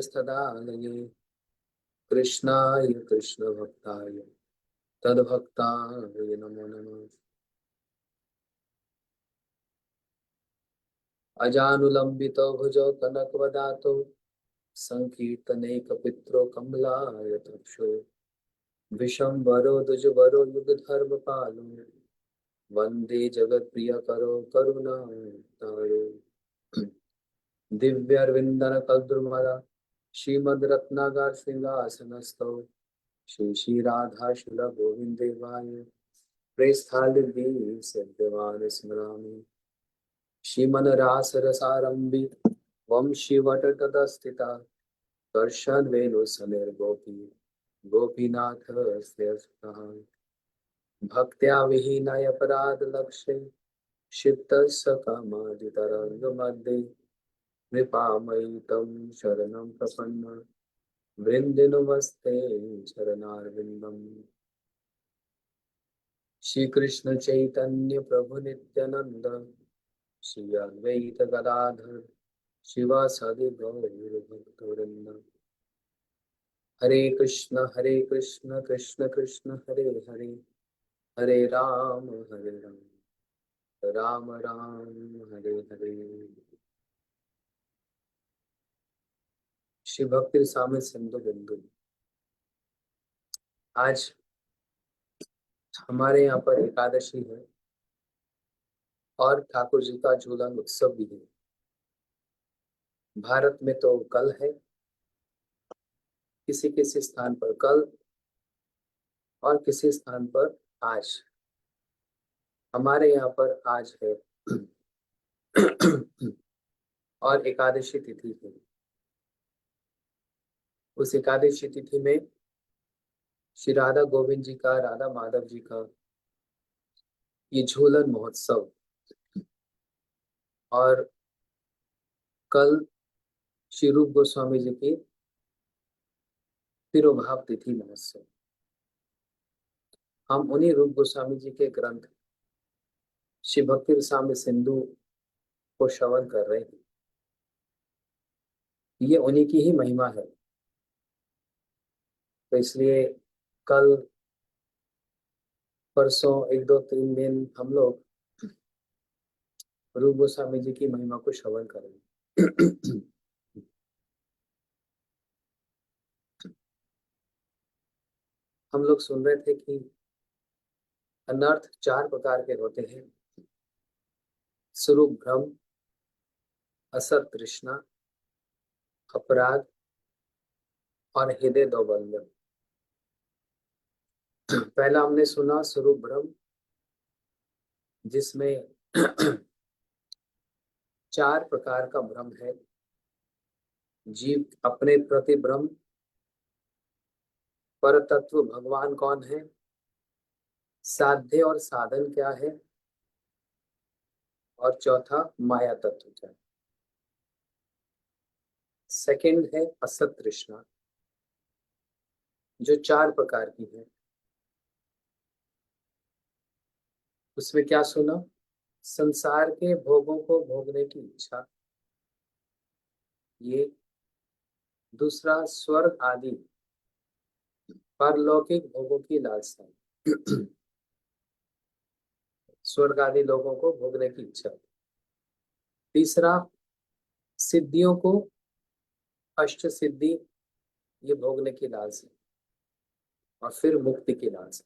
तदालये कृष्णाय कृष्णभक्ताय तद्भक्ताय नमो नमः। अजानुलंबितो भुजौ कनकवदातो संकीर्तनैकपित्रो कमलायताक्षो विशंबरो द्विजबरो युगधर्मपालो वन्दे जगत्प्रियकरो करुणातारो दिव्यरविन्दनकल्द्रुमदा श्रीमद्रत्नागार सिंहासनस्थौ श्री श्री राधा शुल गोविंदेवाय प्रेस्थालिभि सद्यवान स्मरामि श्रीमनरास रसारंभि वंशीवटतस्थिता कर्षण वेणु समीरगोपी गोपीनाथ स्थिरः भक्त्या विहीनाय अपराध लक्ष्य क्षिप्तस्य कामादितरङ्गमध्ये कृपामयि तं शरणं प्रपन्न वृन्दिनुमस्ते चरणारविन्दम्। श्री कृष्ण चैतन्य प्रभु नित्यानंद श्री अद्वैत गदाधर शिवासादि गौर भक्तवृंद। हरे कृष्ण कृष्ण कृष्ण हरे हरे हरे राम राम राम हरे हरे। श्री भक्ति स्वामी सिंधु बिंदु। आज हमारे यहाँ पर एकादशी है और ठाकुर जी का झूलन उत्सव भी है। भारत में तो कल है, किसी किसी स्थान पर कल और किसी स्थान पर आज। हमारे यहाँ पर आज है और एकादशी तिथि है। उस एकादशी तिथि में श्री राधा गोविंद जी का, राधा माधव जी का ये झूलन महोत्सव, और कल श्री रूप गोस्वामी जी की तिरुभाव तिथि महोत्सव। हम उन्हीं रूप गोस्वामी जी के ग्रंथ श्री भक्ति रसामृत सिंधु को श्रवण कर रहे हैं। ये उन्हीं की ही महिमा है, तो इसलिए कल परसों 1 2 3 दिन हम लोग रूप गोस्वामी जी की महिमा को श्रवण करेंगे। हम लोग सुन रहे थे कि अनर्थ 4 प्रकार के होते हैं। स्वरूप भ्रम, असत तृष्णा, अपराध और हृदय दौर्बल्य। पहला हमने सुना स्वरूप भ्रम, जिसमें 4 प्रकार का भ्रम है। जीव अपने प्रति भ्रम, पर तत्व भगवान कौन है, साध्य और साधन क्या है, और चौथा माया तत्व क्या है। सेकंड है असत तृष्णा, जो 4 प्रकार की है। उसमें क्या सुना, संसार के भोगों को भोगने की इच्छा, ये। दूसरा स्वर्ग आदि परलौकिक भोगों की लालसा, स्वर्ग आदि लोगों को भोगने की इच्छा। तीसरा सिद्धियों को, अष्ट सिद्धि, ये भोगने की लालसा। और फिर मुक्ति की लालसा।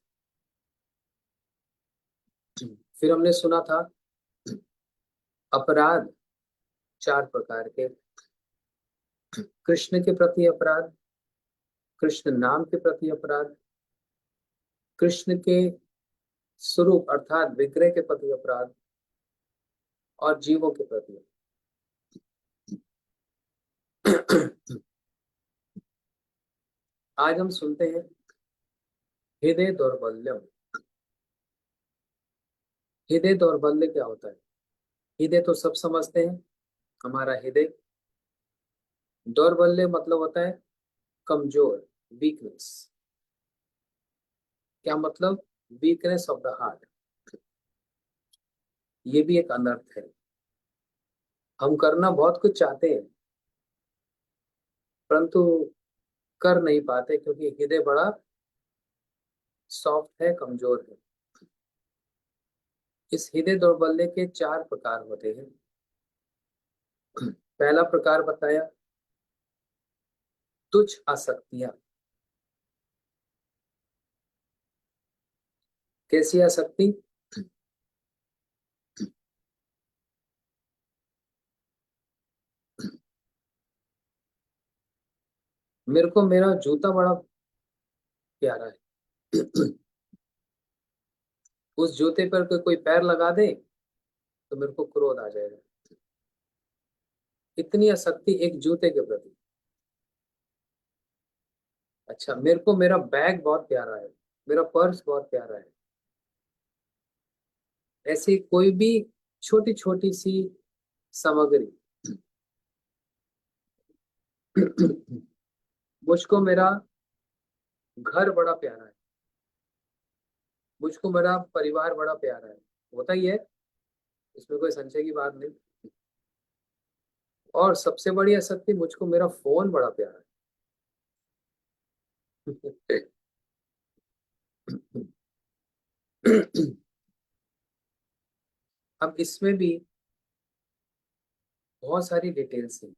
फिर हमने सुना था अपराध 4 प्रकार के। कृष्ण के प्रति अपराध, कृष्ण नाम के प्रति अपराध, कृष्ण के स्वरूप अर्थात विग्रह के प्रति अपराध, और जीवों के प्रति। आज हम सुनते हैं हृदय दौर्बल्यम। हृदय दौर्बल्य क्या होता है? हृदय तो सब समझते हैं, हमारा हृदय। दौर्बल्य मतलब होता है कमजोर, वीकनेस। क्या मतलब? Weakness of the heart. ये भी एक अनर्थ है। हम करना बहुत कुछ चाहते हैं, परंतु कर नहीं पाते क्योंकि हृदय बड़ा सॉफ्ट है, कमजोर है। इस हृदय दौर्बल्य के 4 प्रकार होते हैं। पहला प्रकार बताया, तुच्छ आसक्तियां। कैसी आसक्ति? मेरे को मेरा जूता बड़ा प्यारा है। उस जूते पर कोई पैर लगा दे तो मेरे को क्रोध आ जाएगा। इतनी आसक्ति एक जूते के प्रति। अच्छा, मेरे को मेरा बैग बहुत प्यारा है, मेरा पर्स बहुत प्यारा है। ऐसी कोई भी छोटी छोटी सी सामग्री। मुझको मेरा घर बड़ा प्यारा है, मुझको मेरा परिवार बड़ा प्यारा है, होता ही है, इसमें कोई संशय की बात नहीं। और सबसे बड़ी आसक्ति, मुझको मेरा फोन बड़ा प्यारा है। अब इसमें भी बहुत सारी डिटेल्स हैं।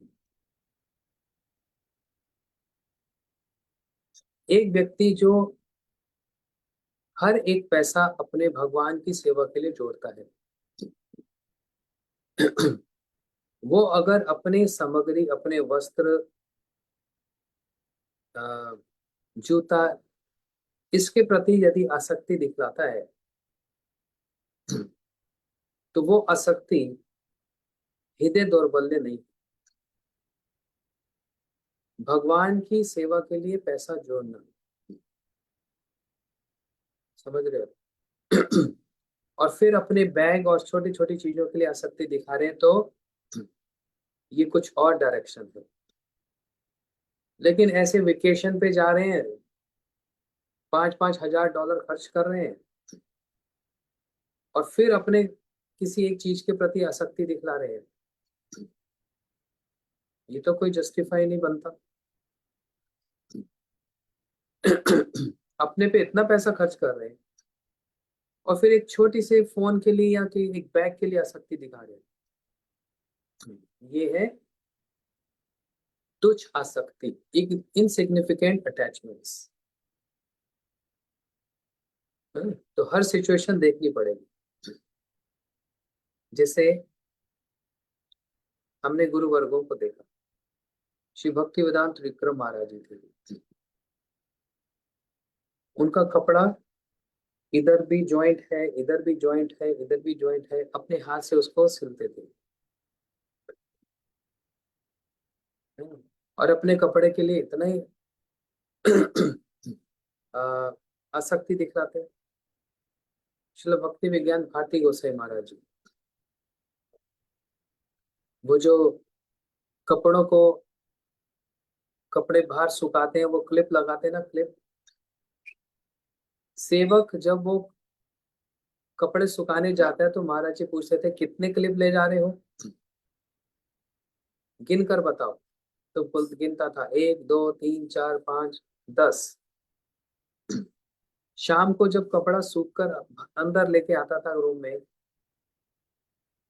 एक व्यक्ति जो हर एक पैसा अपने भगवान की सेवा के लिए जोड़ता है, वो अगर अपने सामग्री, अपने वस्त्र, अ, जूता, इसके प्रति यदि आसक्ति दिखलाता है, तो वो आसक्ति हृदय दौर्बल्य नहीं। भगवान की सेवा के लिए पैसा जोड़ना, समझ रहे हो? और फिर अपने बैग और छोटी छोटी चीजों के लिए आसक्ति दिखा रहे हैं, तो ये कुछ और डायरेक्शन है। लेकिन ऐसे वेकेशन पे जा रहे हैं, 5-5 हजार डॉलर खर्च कर रहे हैं, और फिर अपने किसी एक चीज के प्रति आसक्ति दिखला रहे हैं, ये तो कोई जस्टिफाई नहीं बनता। अपने पे इतना पैसा खर्च कर रहे हैं और फिर एक छोटी से फोन के लिए या कि एक बैग के लिए आसक्ति दिखा रहे हैं, ये है तुच्छ आसक्ति, एक इनसिग्निफिकेंट अटैचमेंट्स। तो हर सिचुएशन देखनी पड़ेगी। जैसे हमने गुरु वर्गों को देखा, श्री भक्ति वेदांत विक्रम महाराज जी थे, उनका कपड़ा इधर भी जॉइंट है, इधर भी जॉइंट है, इधर भी जॉइंट है, अपने हाथ से उसको सिलते थे। और अपने कपड़े के लिए इतना ही आ, आसक्ति दिखलाते हैं। श्रील भक्ति विज्ञान भारती गोसाई महाराज जी, वो जो कपड़ों को, कपड़े बाहर सुखाते हैं, वो क्लिप लगाते हैं ना, क्लिप। सेवक जब वो कपड़े सुखाने जाता है तो महाराज जी पूछते थे, कितने क्लिप ले जा रहे हो, गिन कर बताओ। तो गिनता था, 1 2 3 4 5 10। शाम को जब कपड़ा सूख कर अंदर लेके आता था रूम में,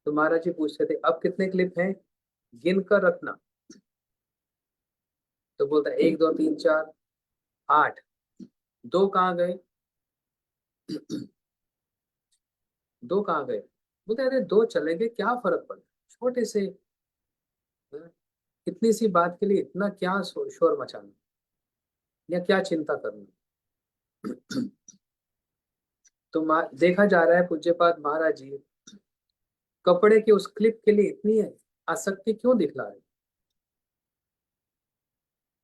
तो महाराज जी पूछते थे, अब कितने क्लिप हैं, गिन कर रखना। तो बोलता, 1 2 3 4 8। दो कहाँ गए? दो कहाँ गए? बोलते, अरे दो चले गए, क्या फर्क पड़ता, छोटे से, हाँ, इतनी सी बात के लिए इतना क्या शोर मचाना, या क्या चिंता करना। तो देखा जा रहा है पूज्यपाद महाराज जी कपड़े के उस क्लिप के लिए इतनी आसक्ति क्यों दिखला रहे?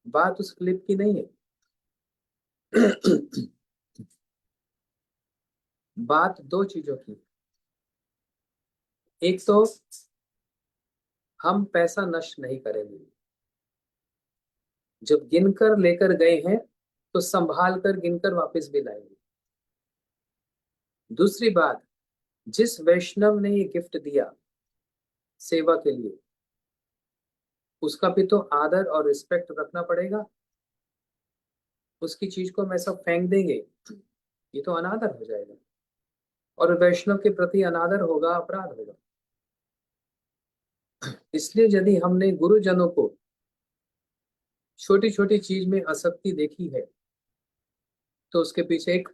बात उस क्लिप की नहीं है। बात दो चीजों की। एक तो हम पैसा नष्ट नहीं करेंगे, जब गिनकर लेकर गए हैं तो संभाल कर गिनकर वापस भी लाएंगे। दूसरी बात, जिस वैष्णव ने ये गिफ्ट दिया सेवा के लिए, उसका भी तो आदर और रिस्पेक्ट रखना पड़ेगा। उसकी चीज को हम ऐसा फेंक देंगे, ये तो अनादर हो जाएगा, और वैष्णव के प्रति अनादर होगा, अपराध होगा। इसलिए यदि हमने गुरुजनों को छोटी छोटी चीज में आसक्ति देखी है, तो उसके पीछे एक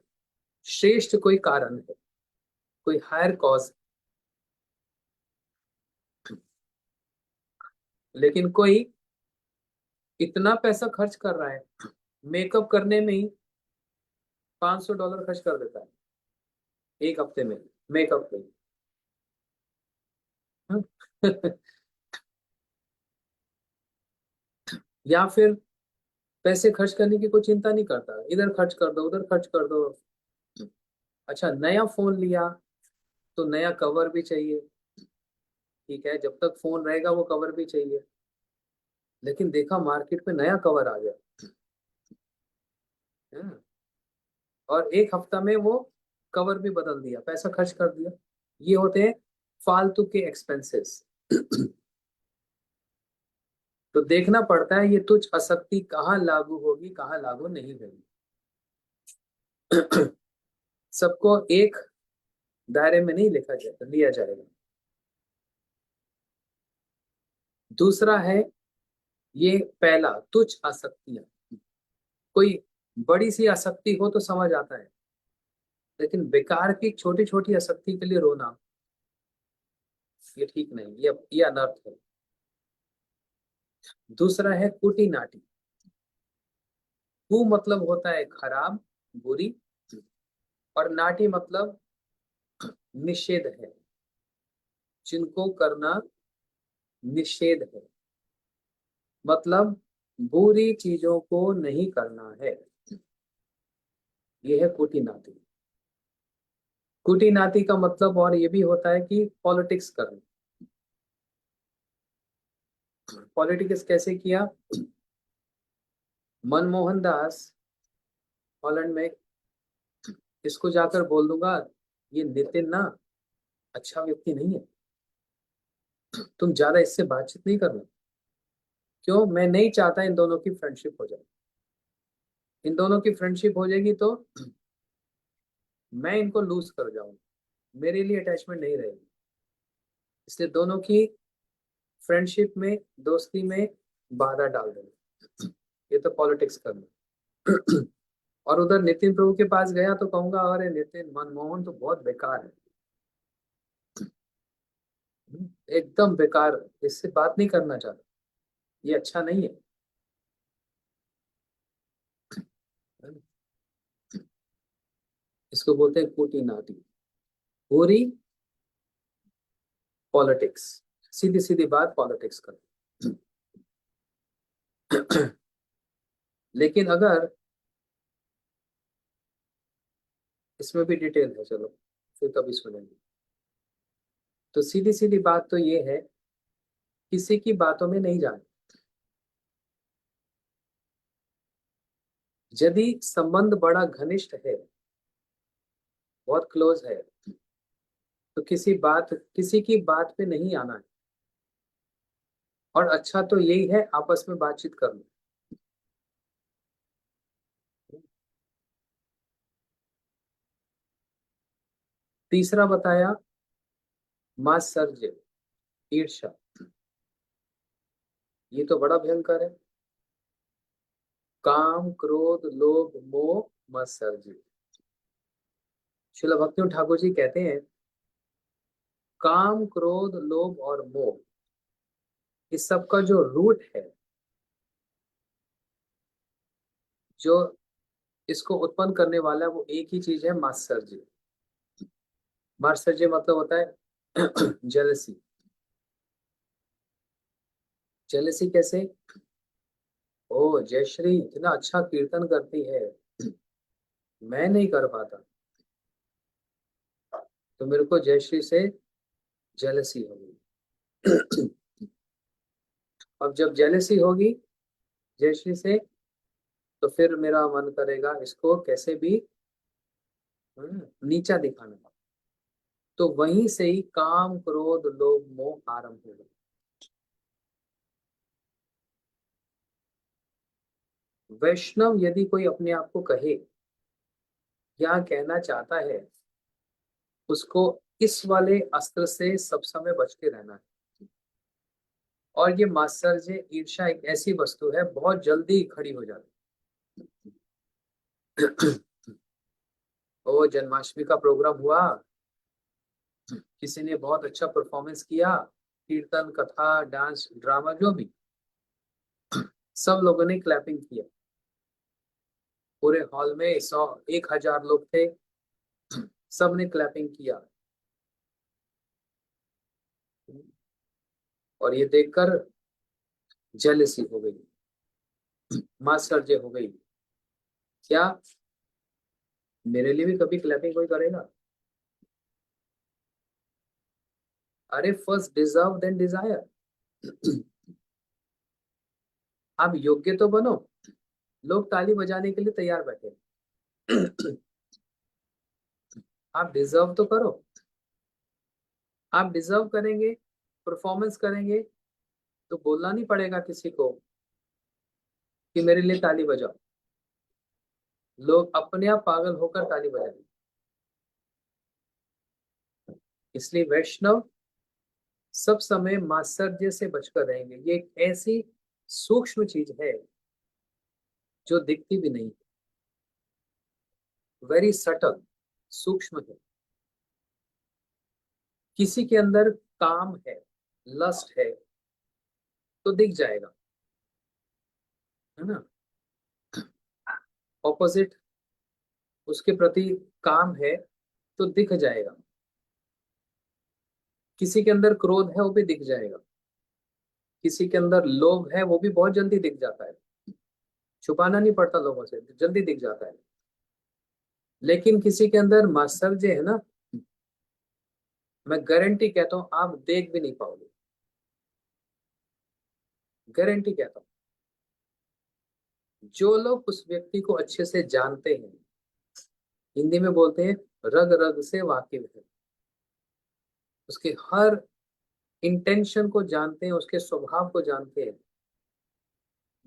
श्रेष्ठ कोई कारण है, कोई हायर कॉज। लेकिन कोई इतना पैसा खर्च कर रहा है, मेकअप करने में ही $500 खर्च कर देता है एक हफ्ते में, मेकअप पे। हाँ? या फिर पैसे खर्च करने की कोई चिंता नहीं करता, इधर खर्च कर दो, उधर खर्च कर दो। अच्छा, नया फोन लिया तो नया कवर भी चाहिए, ठीक है, जब तक फोन रहेगा वो कवर भी चाहिए। लेकिन देखा मार्केट में नया कवर आ गया, हाँ, और एक हफ्ता में वो कवर भी बदल दिया, पैसा खर्च कर दिया। ये होते हैं फालतू के एक्सपेंसेस। तो देखना पड़ता है ये तुच्छ आसक्ति कहाँ लागू होगी, कहाँ लागू नहीं होगी। सबको एक दायरे में नहीं लिया जाएगा। दूसरा है, ये पहला तुच्छ आसक्तियां। कोई बड़ी सी आसक्ति हो तो समझ आता है, लेकिन बेकार की छोटी छोटी आसक्ति के लिए रोना, ये ठीक नहीं, ये अनर्थ है। दूसरा है कुटी नाटी। कु मतलब होता है खराब, बुरी, और नाटी मतलब निषेध है, जिनको करना निषेध है, मतलब बुरी चीजों को नहीं करना है। ये है कुटी नाटी। कुटी नाटी का मतलब और ये भी होता है कि पॉलिटिक्स करना। पॉलिटिक्स कैसे किया? मनमोहन दास हॉलैंड में, इसको जाकर बोल दूंगा ये नितिन ना अच्छा व्यक्ति नहीं है, तुम ज्यादा इससे बातचीत नहीं करना। क्यों? मैं नहीं चाहता इन दोनों की फ्रेंडशिप हो जाए। इन दोनों की फ्रेंडशिप हो जाएगी तो मैं इनको लूज कर जाऊंगा, मेरे लिए अटैचमेंट नहीं रहेगी। इसलिए दोनों की फ्रेंडशिप में, दोस्ती में बाधा डाल देना, ये तो पॉलिटिक्स करना। और उधर नितिन प्रभु के पास गया तो कहूंगा अरे नितिन, मनमोहन तो बहुत बेकार है, एकदम बेकार, इससे बात नहीं करना चाहता, ये अच्छा नहीं है। इसको बोलते हैं कोटी नाटी, पूरी पॉलिटिक्स, सीधी सीधी बात पॉलिटिक्स कर। लेकिन अगर इसमें भी डिटेल है, चलो फिर कभी सुनेंगे। तो सीधी सीधी बात तो ये है, किसी की बातों में नहीं जाना। यदि संबंध बड़ा घनिष्ठ है, बहुत क्लोज है, तो किसी की बात पे नहीं आना है। और अच्छा तो यही है आपस में बातचीत करना। तीसरा बताया मात्सर्य, ईर्ष्या। ये तो बड़ा भयंकर है। काम, क्रोध, लोभ, मोह, मात्सर्य। श्रील भक्ति ठाकुर जी कहते हैं, काम, क्रोध, लोभ और मोह, इस सब का जो रूट है, जो इसको उत्पन्न करने वाला है, वो एक ही चीज है, मात्सर्य। मात्सर्य मतलब होता है जेलसी। जेलसी कैसे? ओ जयश्री इतना अच्छा कीर्तन करती है, मैं नहीं कर पाता, तो मेरे को जयश्री से जेलसी होगी। अब जब जेलसी होगी जयश्री से, तो फिर मेरा मन करेगा इसको कैसे भी नीचा दिखाना। तो वहीं से ही काम, क्रोध, लोभ, मोह आरंभ होगा। वैष्णव यदि कोई अपने आप को कहे या कहना चाहता है, उसको इस वाले अस्त्र से सब समय बच के रहना है। और ये मात्सर्य ईर्ष्या एक ऐसी वस्तु है, बहुत जल्दी खड़ी हो जाती है। ओ, जन्माष्टमी का प्रोग्राम हुआ, किसी ने बहुत अच्छा परफॉर्मेंस किया, कीर्तन, कथा, डांस, ड्रामा, जो भी, सब लोगों ने क्लैपिंग किया। पूरे हॉल में 100-1000 लोग थे, सब ने क्लैपिंग किया। और ये देखकर जेलसी हो गई, मात्सर्य हो गई। क्या मेरे लिए भी कभी क्लैपिंग कोई करेगा? अरे फर्स्ट डिजर्व देन डिजायर। आप योग्य तो बनो, लोग ताली बजाने के लिए तैयार बैठे। आप डिजर्व तो करो। आप डिजर्व करेंगे, परफॉर्मेंस करेंगे, तो बोलना नहीं पड़ेगा किसी को कि मेरे लिए ताली बजाओ। लोग अपने आप पागल होकर ताली बजाएंगे। इसलिए वैष्णव सब समय मात्सर्य से बचकर रहेंगे। ये एक ऐसी सूक्ष्म चीज है जो दिखती भी नहीं, वेरी सटल, सूक्ष्म है। किसी के अंदर काम है, लस्ट है, तो दिख जाएगा, है ना। ऑपोजिट उसके प्रति काम है तो दिख जाएगा। किसी के अंदर क्रोध है, वो भी दिख जाएगा। किसी के अंदर लोभ है, वो भी बहुत जल्दी दिख जाता है। छुपाना नहीं पड़ता लोगों से, जल्दी दिख जाता है। लेकिन किसी के अंदर मात्सर्य है ना, मैं गारंटी कहता हूं आप देख भी नहीं पाओगे। गारंटी कहता हूं। जो लोग उस व्यक्ति को अच्छे से जानते हैं, हिंदी में बोलते हैं रग रग से वाकिफ है, उसके हर इंटेंशन को जानते हैं, उसके स्वभाव को जानते हैं,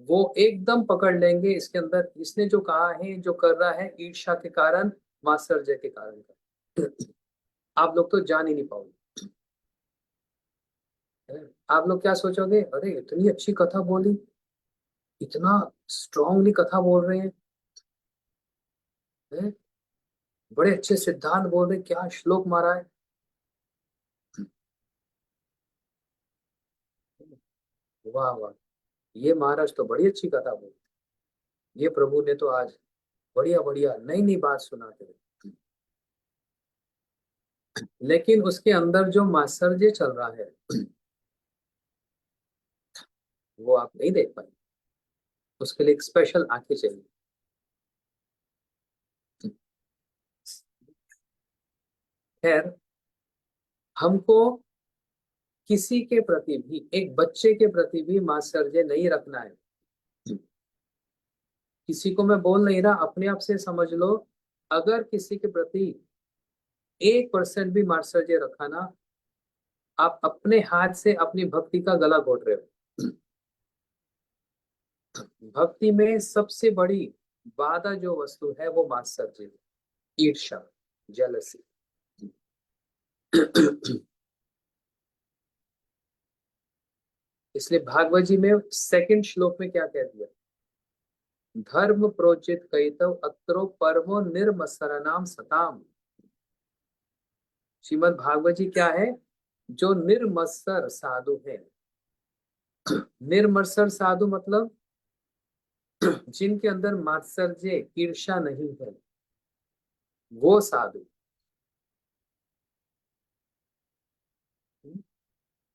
वो एकदम पकड़ लेंगे इसके अंदर इसने जो कहा है, जो कर रहा है, ईर्ष्या के कारण, मात्सर्य के कारण का। आप लोग तो जान ही नहीं पाओगे। आप लोग क्या सोचोगे, अरे इतनी अच्छी कथा बोली, इतना स्ट्रांगली कथा बोल रहे हैं, बड़े अच्छे सिद्धांत बोल रहे, क्या श्लोक मारा है। वाह वाह, ये महाराज तो बड़ी अच्छी कथा बोली, ये प्रभु ने तो आज बढ़िया बढ़िया नई नई बात सुनाते हैं। लेकिन उसके अंदर जो मात्सर्य चल रहा है, वो आप नहीं देख पाए। उसके लिए एक स्पेशल आंखें चाहिए। खैर, हमको किसी के प्रति भी, एक बच्चे के प्रति भी मात्सर्य नहीं रखना है। किसी को मैं बोल नहीं रहा, अपने आप से समझ लो, अगर किसी के प्रति 1% भी मात्सर्य रखा ना, आप अपने हाथ से अपनी भक्ति का गला घोट रहे हो। भक्ति में सबसे बड़ी बाधा जो वस्तु है वो मात्सर्य, ईर्ष्या, जेलसी। इसलिए भागवत जी में सेकंड श्लोक में क्या कह दिया, धर्म प्रोचित कहितव अत्रो परमो निर्मत्सरनाम सताम। श्रीमद् भागवत जी क्या है, जो निर्मत्सर साधु है। निर्मत्सर साधु मतलब जिनके अंदर मात्सर्य, ईर्ष्या नहीं है, वो साधु।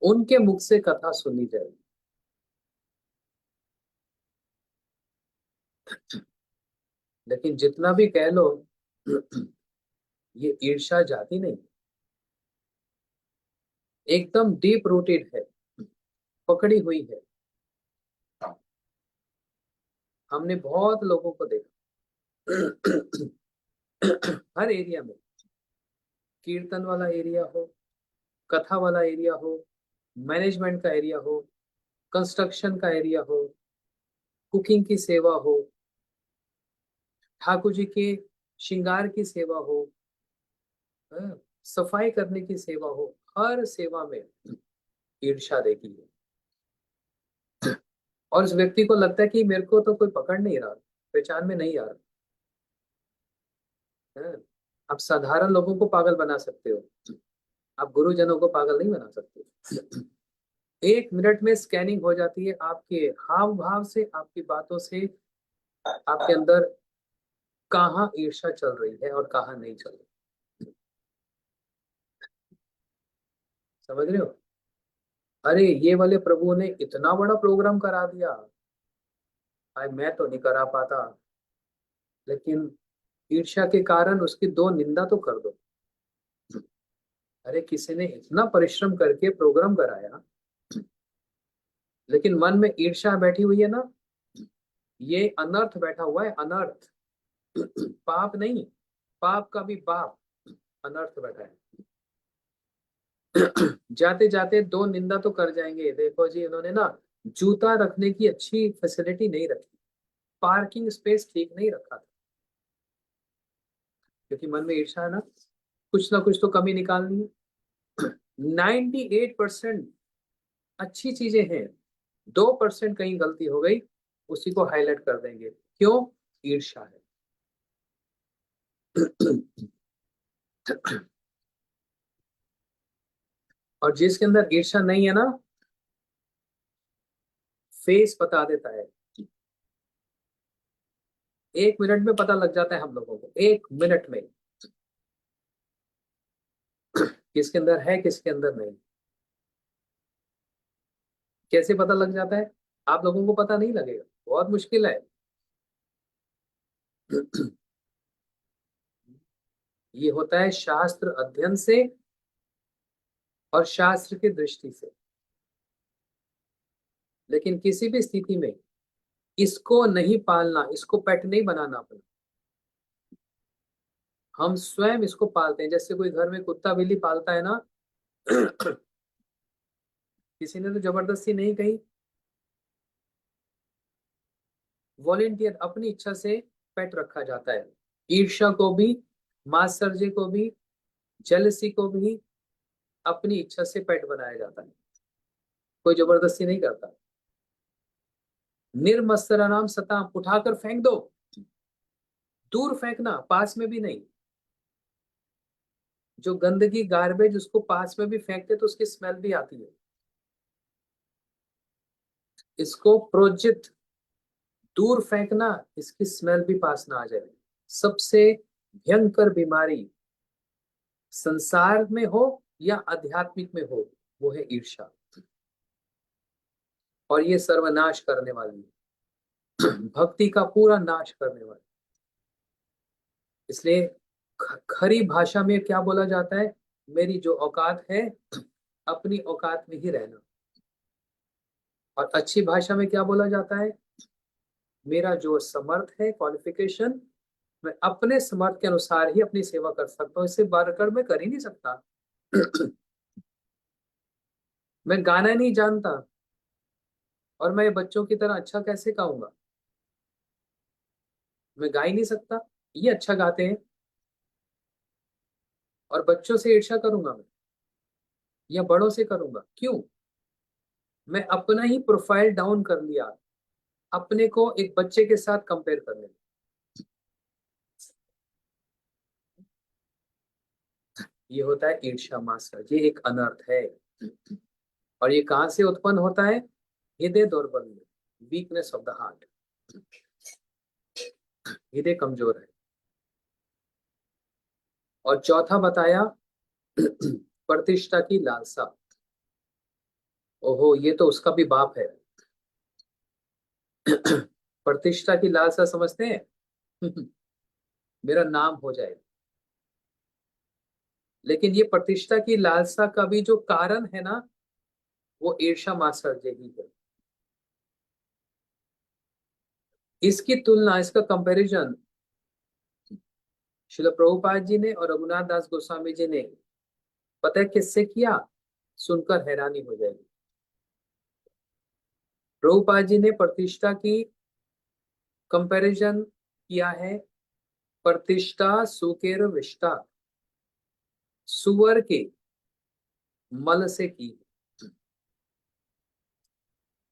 उनके मुख से कथा सुनी जाएगी। लेकिन जितना भी कह लो, ये ईर्ष्या जाती नहीं, एकदम डीप रूटेड है, पकड़ी हुई है। हमने बहुत लोगों को देखा। हर एरिया में, कीर्तन वाला एरिया हो, कथा वाला एरिया हो, मैनेजमेंट का एरिया हो, कंस्ट्रक्शन का एरिया हो, कुकिंग की सेवा हो, ठाकुर जी के श्रृंगार की सेवा हो, सफाई करने की सेवा हो, हर सेवा में ईर्ष्या देखी है। और उस व्यक्ति को लगता है कि मेरे को तो कोई पकड़ नहीं रहा, पहचान में नहीं आ रहा है। आप साधारण लोगों को पागल बना सकते हो, आप गुरुजनों को पागल नहीं बना सकते। 1 मिनट में स्कैनिंग हो जाती है आपके हाव भाव से, आपकी बातों से, आपके अंदर कहाँ ईर्ष्या चल रही है और कहाँ नहीं चल रही। समझ रहे हो? अरे ये वाले प्रभु ने इतना बड़ा प्रोग्राम करा दिया, भाई मैं तो नहीं करा पाता, लेकिन ईर्ष्या के कारण उसकी 2 निंदा तो कर दो। अरे किसी ने इतना परिश्रम करके प्रोग्राम कराया, लेकिन मन में ईर्ष्या बैठी हुई है ना, ये अनर्थ बैठा हुआ है, अनर्थ। पाप नहीं, पाप का भी बाप अनर्थ बैठा है। जाते जाते 2 निंदा तो कर जाएंगे। देखो जी, इन्होंने ना जूता रखने की अच्छी फैसिलिटी नहीं रखी, पार्किंग स्पेस ठीक नहीं रखा था, क्योंकि मन में ईर्ष्या है ना कुछ तो कमी निकालनी है। 98% अच्छी चीजें हैं, 2% कहीं गलती हो गई, उसी को हाईलाइट कर देंगे। क्यों? ईर्ष्या है। और जिसके अंदर ईर्ष्या नहीं है ना, फेस बता देता है। 1 मिनट में पता लग जाता है हम लोगों को, 1 मिनट में किसके अंदर है किसके अंदर नहीं। कैसे पता लग जाता है? आप लोगों को पता नहीं लगेगा, बहुत मुश्किल है। ये होता है शास्त्र अध्ययन से और शास्त्र की दृष्टि से। लेकिन किसी भी स्थिति में इसको नहीं पालना, इसको पेट नहीं बनाना अपना। हम स्वयं इसको पालते हैं, जैसे कोई घर में कुत्ता बिल्ली पालता है ना। किसी ने तो जबरदस्ती नहीं कही, वॉलेंटियर अपनी इच्छा से पेट रखा जाता है। ईर्ष्या को भी, मात्सर्य को भी, जेलसी को भी अपनी इच्छा से पेट बनाया जाता है, कोई जबरदस्ती नहीं करता। निर्मत्सरा नाम सताम, उठाकर फेंक दो, दूर फेंकना, पास में भी नहीं। जो गंदगी गार्बेज उसको पास में भी फेंकते तो उसकी स्मेल भी आती है। इसको प्रोजित, दूर फेंकना, इसकी स्मेल भी पास ना आ जाए। सबसे भयंकर बीमारी संसार में हो या आध्यात्मिक में हो, वो है ईर्ष्या। और ये सर्वनाश करने वाली है, भक्ति का पूरा नाश करने वाली। इसलिए खरी भाषा में क्या बोला जाता है? मेरी जो औकात है, अपनी औकात में ही रहना। और अच्छी भाषा में क्या बोला जाता है? मेरा जो समर्थ है, क्वालिफिकेशन, मैं अपने समर्थ के अनुसार ही अपनी सेवा कर सकता हूँ, इससे बढ़कर मैं कर ही नहीं सकता। मैं गाना नहीं जानता और मैं बच्चों की तरह अच्छा कैसे गाऊंगा? मैं गा ही नहीं सकता, ये अच्छा गाते हैं, और बच्चों से ईर्ष्या करूंगा मैं या बड़ों से करूंगा? क्यों? मैं अपना ही प्रोफाइल डाउन कर लिया, अपने को एक बच्चे के साथ कंपेयर करने। ये होता है ईर्ष्या मास्टर, ये एक अनर्थ है। और ये कहां से उत्पन्न होता है? हृदय दौर्बल्य, वीकनेस ऑफ द हार्ट। हृदय कमजोर है। और चौथा बताया प्रतिष्ठा की लालसा। ओहो, ये तो उसका भी बाप है। प्रतिष्ठा की लालसा समझते हैं? मेरा नाम हो जाए। लेकिन ये प्रतिष्ठा की लालसा का भी जो कारण है ना, वो ईर्ष्या मात्सर्य ही है। इसकी तुलना, इसका कंपैरिजन श्रील प्रभुपाद जी ने और रघुनाथ दास गोस्वामी जी ने पता है किससे किया? सुनकर हैरानी हो जाएगी। प्रभुपाद जी ने प्रतिष्ठा की कंपैरिजन किया है प्रतिष्ठा सुकेर विष्टा, सुअर के मल से की।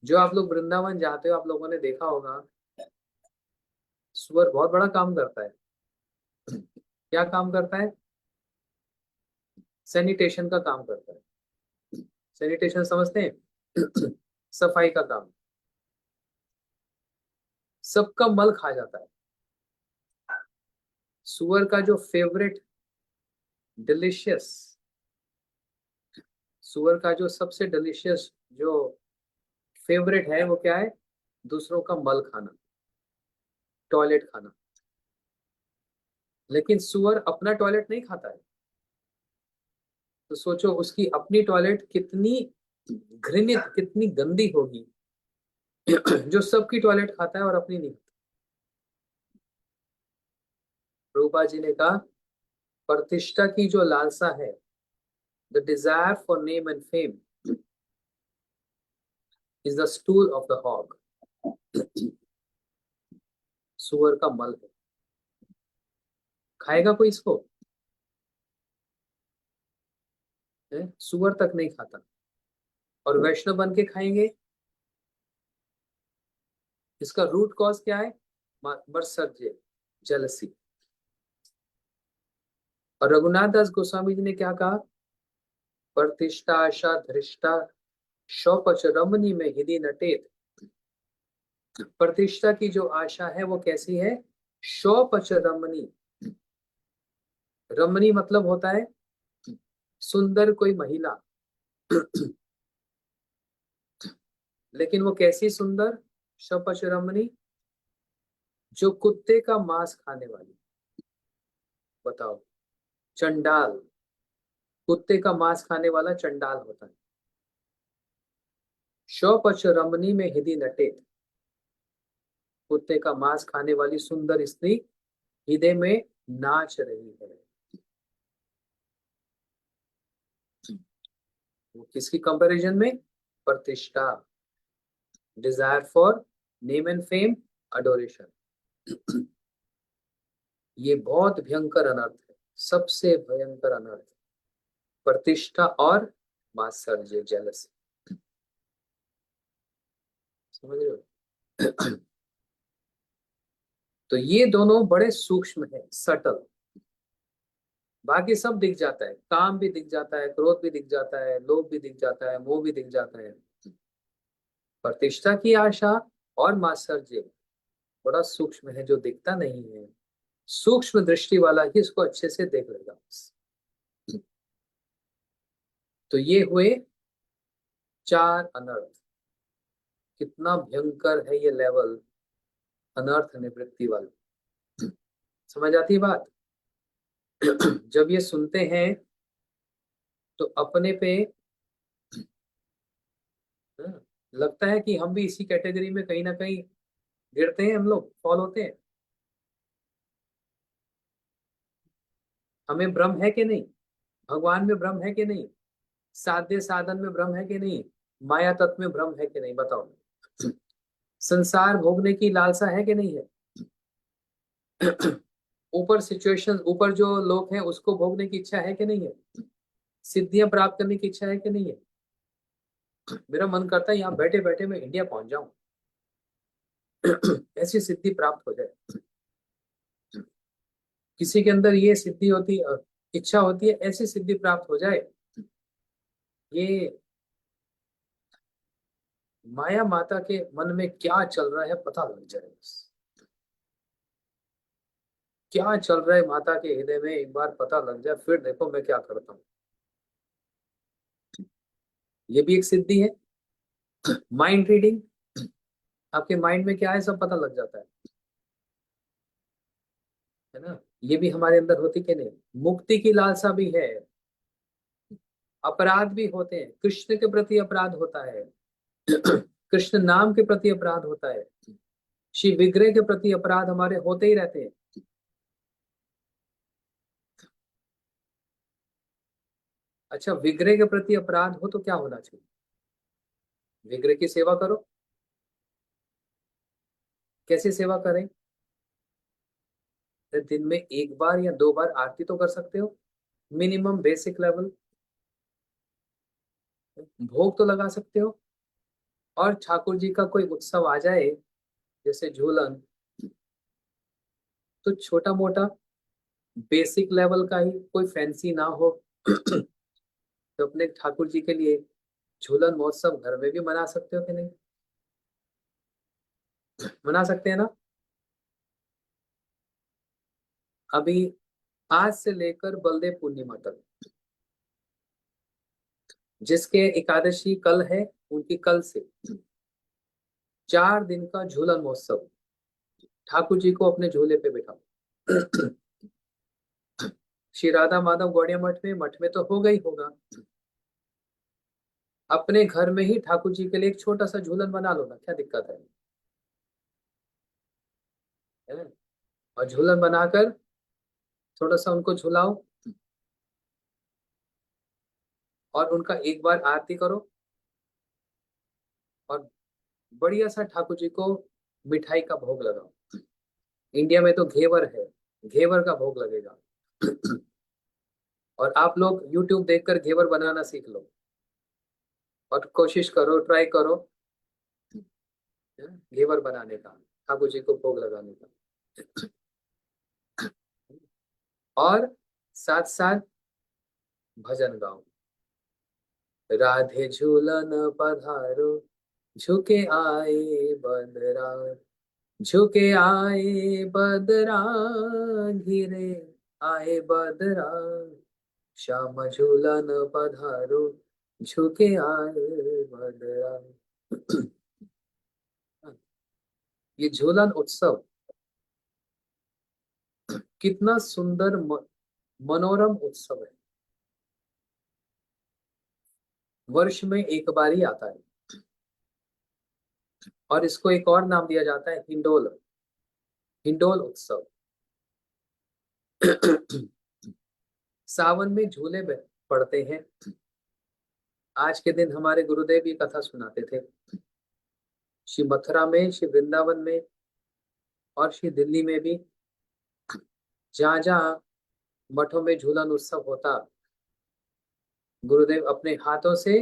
जो आप लोग वृंदावन जाते हो, आप लोगों ने देखा होगा सुअर बहुत बड़ा काम करता है। क्या काम करता है? सैनिटेशन का काम करता है। सैनिटेशन समझते हैं? सफाई का काम। सबका मल खा जाता है। सुअर का जो फेवरेट डिलिशियस, सुअर का जो सबसे डिलिशियस जो फेवरेट है वो क्या है? दूसरों का मल खाना, टॉयलेट खाना। लेकिन सुअर अपना टॉयलेट नहीं खाता है। तो सोचो उसकी अपनी टॉयलेट कितनी घृणित, कितनी गंदी होगी, जो सबकी टॉयलेट खाता है और अपनी नहीं। रूपा जी ने कहा प्रतिष्ठा की जो लालसा है, the desire for name and fame is the stool of the hog. सुअर का मल है। खाएगा कोई इसको? सुअर तक नहीं खाता। और वैष्णव बन के खाएंगे। इसका रूट कॉज क्या है? मत्सर्य, जेलसी। और रघुनाथ दास गोस्वामी जी ने क्या कहा? प्रतिष्ठा आशा धृष्टा शौपच रमनी में हृदय नटेत। प्रतिष्ठा की जो आशा है वो कैसी है? शौपच रमनी। रमनी मतलब होता है सुंदर कोई महिला। लेकिन वो कैसी सुंदर? शौपच रमनी, जो कुत्ते का मांस खाने वाली। बताओ, चंडाल। कुत्ते का मांस खाने वाला चंडाल होता है। शौपच रमनी में हृदय नटेत, कुत्ते का मांस खाने वाली सुंदर स्त्री हृदय में नाच रही है। वो किसकी कंपैरिजन में? प्रतिष्ठा, Dzire for name and fame, Adoration. ये बहुत भयंकर अनर्थ है, सबसे भयंकर अनर्थ। प्रतिष्ठा और मात्सर्य, जेलसी। समझ रहे हो? तो ये दोनों बड़े सूक्ष्म है, सटल। बाकी सब दिख जाता है, काम भी दिख जाता है, क्रोध भी दिख जाता है, लोभ भी दिख जाता है, मोह भी दिख जाता है। प्रतिष्ठा की आशा और मात्सर्य बड़ा सूक्ष्म है, जो दिखता नहीं है। सूक्ष्म दृष्टि वाला ही इसको अच्छे से देख लेगा। तो ये हुए चार अनर्थ। कितना भयंकर है ये लेवल अनर्थ निवृत्ति वाला। समझ आती है बात? जब ये सुनते हैं तो अपने पे हाँ, लगता है कि हम भी इसी कैटेगरी में कहीं ना कहीं गिरते हैं, हम लोग फॉल होते हैं। हमें भ्रम है कि नहीं? भगवान में भ्रम है कि नहीं? साध्य साधन में भ्रम है कि नहीं? माया तत्व में भ्रम है कि नहीं? बताओ। संसार भोगने की लालसा है कि नहीं है? ऊपर सिचुएशन, ऊपर जो लोग हैं उसको भोगने की इच्छा है कि नहीं है? सिद्धियां प्राप्त करने की इच्छा है कि नहीं है? मेरा मन करता है यहाँ बैठे बैठे मैं इंडिया पहुंच जाऊं। ऐसी सिद्धि प्राप्त हो जाए। किसी के अंदर ये सिद्धि होती, इच्छा होती है ऐसी सिद्धि प्राप्त हो जाए, ये माया माता के मन में क्या चल रहा है पता लग जाए बस। क्या चल रहा है माता के हृदय में एक बार पता लग जाए, फिर देखो मैं क्या करता हूँ। ये भी एक सिद्धि है। माइंड रीडिंग, आपके माइंड में क्या है सब पता लग जाता है ना? ये भी हमारे अंदर होती कि नहीं? मुक्ति की लालसा भी है। अपराध भी होते हैं, कृष्ण के प्रति अपराध होता है। कृष्ण नाम के प्रति अपराध होता है। शिव विग्रह के प्रति अपराध हमारे होते ही रहते हैं। अच्छा, विग्रह के प्रति अपराध हो तो क्या होना चाहिए? विग्रह की सेवा करो। कैसे सेवा करें? दिन में एक बार या दो बार आरती तो कर सकते हो, मिनिमम बेसिक लेवल। भोग तो लगा सकते हो। और ठाकुर जी का कोई उत्सव आ जाए, जैसे झूलन, तो छोटा मोटा बेसिक लेवल का ही, कोई फैंसी ना हो। तो अपने ठाकुर जी के लिए झूलन महोत्सव घर में भी मना सकते हो कि नहीं? मना सकते हैं ना? अभी आज से लेकर बलदेव पूर्णिमा तक, जिसके एकादशी कल है, उनकी कल से 4 दिन का झूलन महोत्सव, ठाकुर जी को अपने झूले पे बिठाओ। श्री राधा माधव गौड़िया मठ में तो होगा ही होगा। अपने घर में ही ठाकुर जी के लिए एक छोटा सा झूलन बना लो ना, क्या दिक्कत है? और झूलन बनाकर थोड़ा सा उनको झुलाओ, और उनका एक बार आरती करो, और बढ़िया सा ठाकुर जी को मिठाई का भोग लगाओ। इंडिया में तो घेवर है, घेवर का भोग लगेगा। और आप लोग YouTube देखकर घेवर बनाना सीख लो, और कोशिश करो, ट्राई करो घेवर बनाने का, ठाकुर जी को भोग लगाने का। और साथ साथ भजन गाओ। राधे झूलन पधारो, झुके आए बदरा, झुके आए बदरा, घिरे आए बदरा, श्याम झूलन पधारो, झुके आए बदरा। ये झूलन उत्सव कितना सुंदर मनोरम उत्सव है। वर्ष में एक बार ही आता है, और इसको एक और नाम दिया जाता है हिंडोल, हिंडोल उत्सव। सावन में झूले पड़ते हैं। आज के दिन हमारे गुरुदेव ये कथा सुनाते थे। श्री मथुरा में, श्री वृंदावन में, और श्री दिल्ली में भी, जहाँ जहाँ मठों में झूलन उत्सव होता, गुरुदेव अपने हाथों से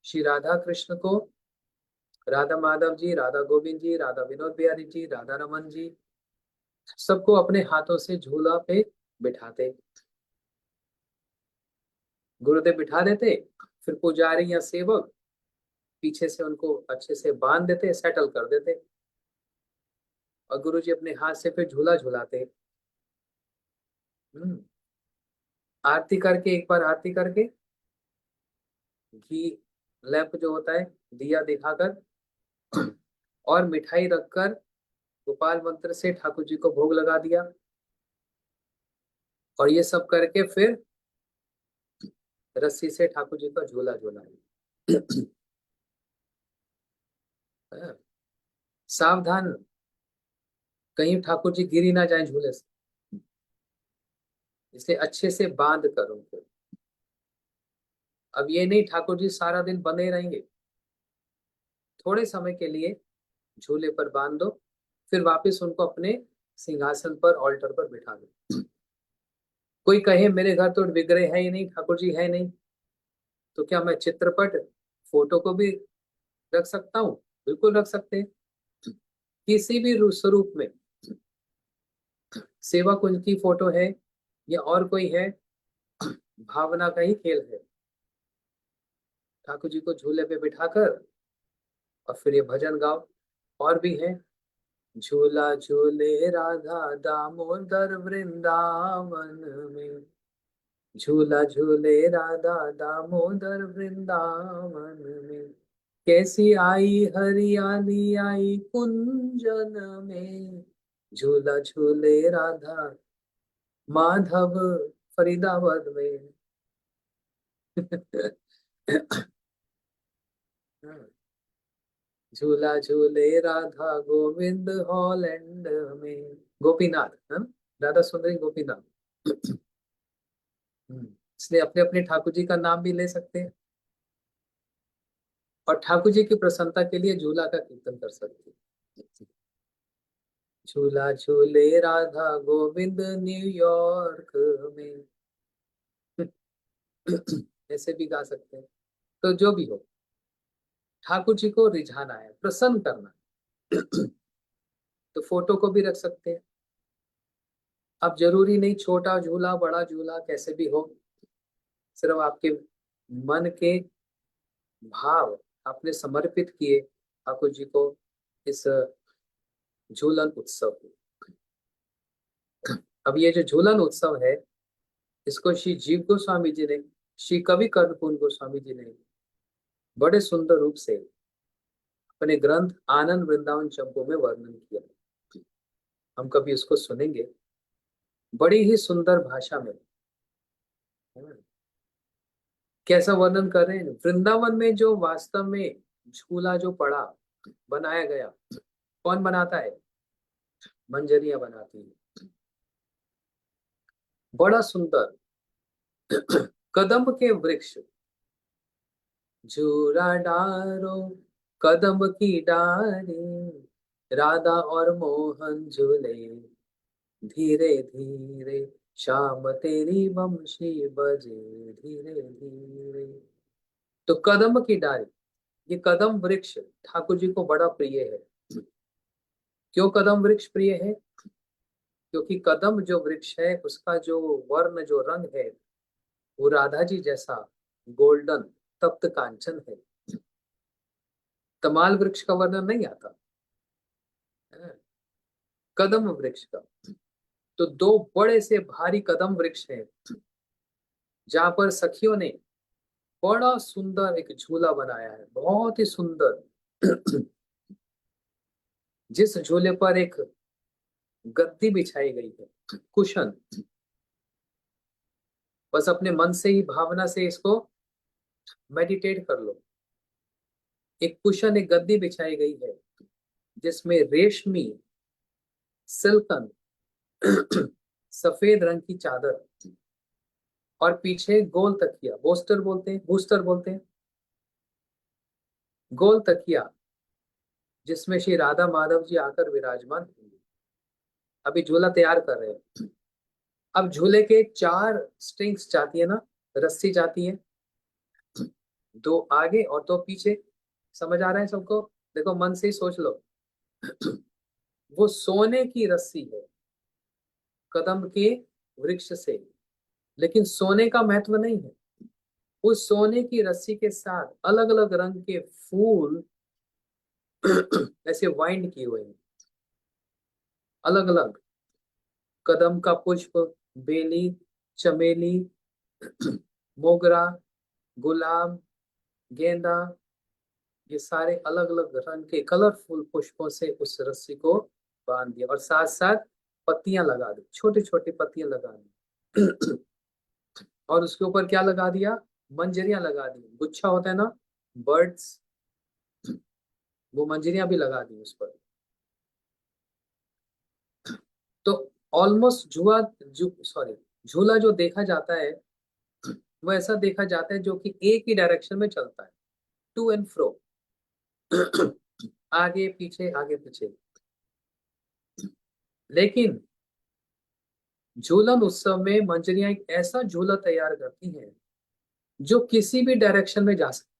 श्री राधा कृष्ण को, राधा माधव जी, राधा गोविंद जी, राधा विनोद बिहारी जी, राधा रमन जी, सबको अपने हाथों से झूला पे बिठाते। गुरुदेव बिठा देते, फिर पुजारी या सेवक पीछे से उनको अच्छे से बांध देते, सेटल कर देते, और गुरु जी अपने हाथ से फिर झूला झुलाते। हम्म, आरती करके, एक बार आरती करके, घी लैंप जो होता है, दिया दिखाकर, और मिठाई रखकर, गोपाल मंत्र से ठाकुर जी को भोग लगा दिया, और ये सब करके फिर रस्सी से ठाकुर जी का झूला झूला। सावधान, कहीं ठाकुर जी गिर ही ना जाए झूले से, इसलिए अच्छे से बांध कर उनको। अब ये नहीं ठाकुर जी सारा दिन बंधे रहेंगे, थोड़े समय के लिए झूले पर बांध दो, फिर वापस उनको अपने सिंहासन पर, ऑल्टर पर बिठा दो। कोई कहे मेरे घर तो विग्रह है ही नहीं, ठाकुर जी है नहीं, तो क्या मैं चित्रपट, फोटो को भी रख सकता हूँ? बिल्कुल रख सकते हैं। किसी भी स्वरूप में, सेवा कुंज की फोटो है या और कोई है, भावना का ही खेल है। ठाकुर जी को झूले पे बिठाकर, और फिर ये भजन गाओ। और भी है, झूला झूले राधा दामोदर वृंदावन में, झूला झूले राधा दामोदर वृंदावन में, कैसी आई हरियाली आई कुंजन में, झूला झूले राधा माधव फरीदाबाद में। झूला झूले राधा गोविंद हॉलैंड में, गोपीनाथ, राधा सुंदरी गोपीनाथ। इसलिए अपने अपने ठाकुर जी का नाम भी ले सकते हैं, और ठाकुर जी की प्रसन्नता के लिए झूला का कीर्तन कर सकते हैं। झूला झूले राधा गोविंद न्यूयॉर्क में। ऐसे भी गा सकते हैं। तो जो भी हो, ठाकुर जी को रिझाना है, प्रसन्न करना है। तो फोटो को भी रख सकते हैं। अब जरूरी नहीं छोटा झूला बड़ा झूला कैसे भी हो, सिर्फ आपके मन के भाव आपने समर्पित किए ठाकुर जी को इस झूलन उत्सव को। अब ये जो झूलन उत्सव है, इसको श्री जीव गोस्वामी जी ने, श्री कवि कर्णपुर गोस्वामी जी ने बड़े सुंदर रूप से अपने ग्रंथ आनंद वृंदावन चंपू में वर्णन किया। हम कभी उसको सुनेंगे, बड़ी ही सुंदर भाषा में। कैसा वर्णन कर रहे हैं, वृंदावन में जो वास्तव में झूला जो पड़ा बनाया गया, कौन बनाता है, मंजरियां बनाती है। बड़ा सुंदर कदम के वृक्ष झूला डारो, कदम की डारी, राधा और मोहन झूले धीरे धीरे, शाम तेरी वंशी बजे धीरे धीरे। तो कदम की डाली, ये कदम वृक्ष ठाकुर जी को बड़ा प्रिय है। क्यों कदम वृक्ष प्रिय है, क्योंकि कदम जो वृक्ष है उसका जो वर्ण जो रंग है वो राधा जी जैसा गोल्डन तप्त कांचन है। तमाल वृक्ष का वर्णन नहीं आता है, कदम वृक्ष का। तो दो बड़े से भारी कदम वृक्ष हैं जहां पर सखियों ने बड़ा सुंदर एक झूला बनाया है, बहुत ही सुंदर। जिस झूले पर एक गद्दी बिछाई गई है, कुशन। बस अपने मन से ही भावना से इसको मेडिटेट कर लो। एक कुशन एक गद्दी बिछाई गई है जिसमें रेशमी सिल्कन सफेद रंग की चादर और पीछे गोल तकिया, बोस्टर बोलते हैं, बूस्टर बोलते हैं, गोल तकिया जिसमें श्री राधा माधव जी आकर विराजमान होंगे। अभी झूला तैयार कर रहे हैं। अब झूले के 4 स्ट्रिंग्स जाती है ना, रस्सी जाती है, 2 आगे और 2 पीछे। समझ आ रहा है सबको, देखो मन से ही सोच लो। वो सोने की रस्सी है कदम के वृक्ष से, लेकिन सोने का महत्व नहीं है। उस सोने की रस्सी के साथ अलग अलग रंग के फूल ऐसे वाइंड किए हुए हैं, अलग अलग। कदम का पुष्प, बेली, चमेली, मोगरा, गुलाब, गेंदा, ये सारे अलग अलग रंग के कलरफुल पुष्पों से उस रस्सी को बांध दिया और साथ साथ पत्तियां लगा दी, छोटी छोटी पत्तियां लगा दी। और उसके ऊपर क्या लगा दिया, मंजरियां लगा दी, गुच्छा होता है ना बर्ड्स, वो मंजरियां भी लगा दी उस पर। तो ऑलमोस्ट झूला जो देखा जाता है वो ऐसा देखा जाता है जो कि एक ही डायरेक्शन में चलता है, टू एंड फ्रो, आगे पीछे आगे पीछे। लेकिन झूलन उत्सव में मंजरियां एक ऐसा झूला तैयार करती हैं जो किसी भी डायरेक्शन में जा सकता है,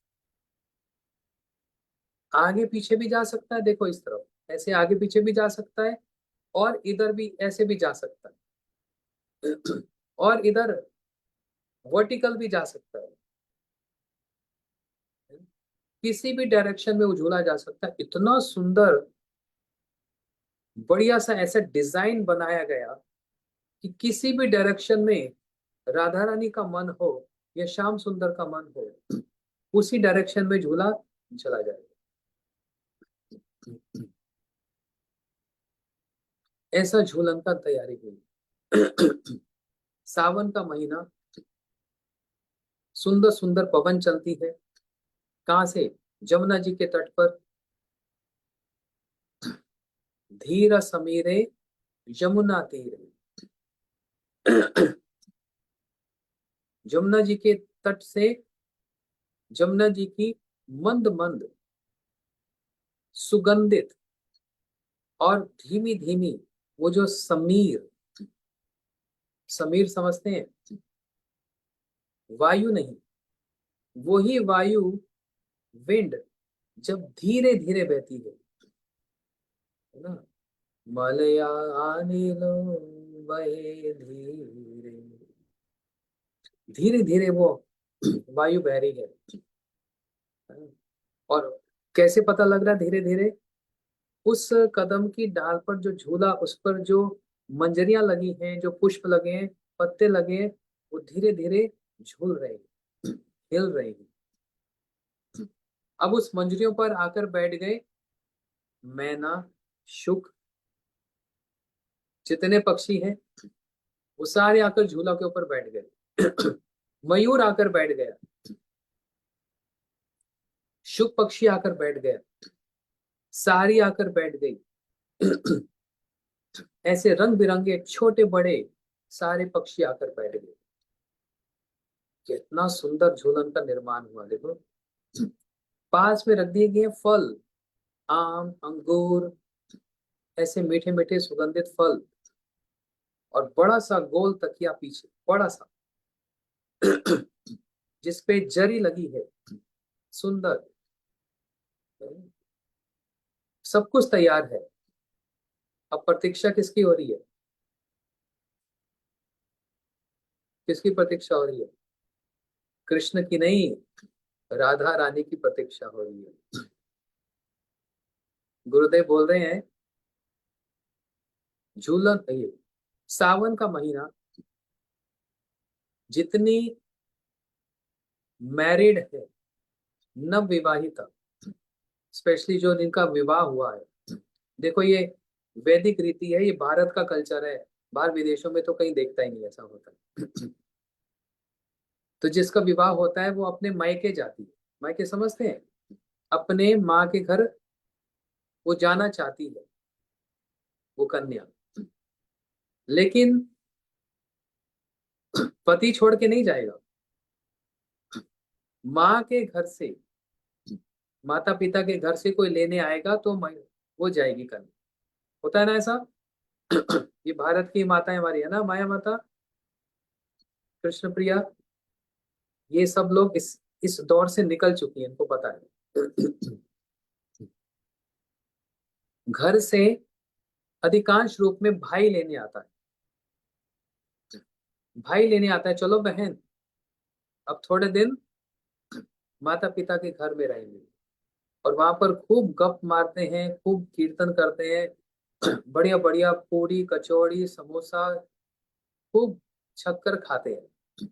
आगे पीछे भी जा सकता है, देखो इस तरफ ऐसे आगे पीछे भी जा सकता है, और इधर भी ऐसे भी जा सकता है, और इधर वर्टिकल भी जा सकता है। किसी भी डायरेक्शन में वो झूला जा सकता है। इतना सुंदर बढ़िया सा ऐसा डिजाइन बनाया गया कि किसी भी डायरेक्शन में राधा रानी का मन हो या श्याम सुंदर का मन हो, उसी डायरेक्शन में झूला चला जाएगा। ऐसा झूलन का तैयारी हुई। सावन का महीना, सुंदर सुंदर पवन चलती है। कहां से, जमुना जी के तट पर। धीर समीरे यमुना तीरे। जमुना जी के तट से जमुना जी की मंद मंद सुगंधित और धीमी धीमी वो जो समीर, समीर समझते हैं, वायु नहीं, वही वायु, विंड, जब धीरे धीरे बहती है ना, मलयानिलो बहे धीरे, धीरे धीरे वो वायु बह रही है। और कैसे पता लग रहा है धीरे धीरे? उस कदम की डाल पर जो झूला, उस पर जो मंजरियां लगी हैं, जो पुष्प लगे हैं, पत्ते लगे हैं, वो धीरे धीरे झूल रहे हैं, हिल रहे हैं। अब उस मंजरियों पर आकर बैठ गए मैना, शुक, जितने पक्षी हैं वो सारे आकर झूला के ऊपर बैठ गए। मयूर आकर बैठ गया, शुक पक्षी आकर बैठ गया, सारी आकर बैठ गई। ऐसे रंग बिरंगे छोटे बड़े सारे पक्षी आकर बैठ गए। कितना सुंदर झूलन का निर्माण हुआ देखो। पास में रख दिए गए फल, आम, अंगूर, ऐसे मीठे मीठे सुगंधित फल, और बड़ा सा गोल तकिया पीछे, बड़ा सा, जिसपे जरी लगी है, सुंदर, सब कुछ तैयार है। अब प्रतीक्षा किसकी हो रही है? किसकी प्रतीक्षा हो रही है? कृष्ण की नहीं, राधा रानी की प्रतीक्षा हो रही है। गुरुदेव बोल रहे हैं, झूलन, ये सावन का महीना, जितनी मैरिड है, नव विवाहिता, स्पेशली जो जिनका विवाह हुआ है, देखो ये वैदिक रीति है, ये भारत का कल्चर है, बाहर विदेशों में तो कहीं देखता ही नहीं ऐसा होता है। तो जिसका विवाह होता है वो अपने मायके जाती है, मायके समझते हैं, अपने माँ के घर वो जाना चाहती है वो कन्या, लेकिन पति छोड़ के नहीं जाएगा। माँ के घर से, माता पिता के घर से कोई लेने आएगा तो वो जाएगी कन्या, होता है ना ऐसा। ये भारत की माताएं हमारी है ना, माया माता, कृष्ण प्रिया, ये सब लोग इस दौर से निकल चुकी हैं, इनको पता है। घर से अधिकांश रूप में भाई लेने आता है, भाई लेने आता है, चलो बहन अब थोड़े दिन माता पिता के घर में रहेंगे, और वहां पर खूब गप मारते हैं, खूब कीर्तन करते हैं, बढ़िया बढ़िया पूरी कचौड़ी समोसा खूब छक्कर खाते हैं।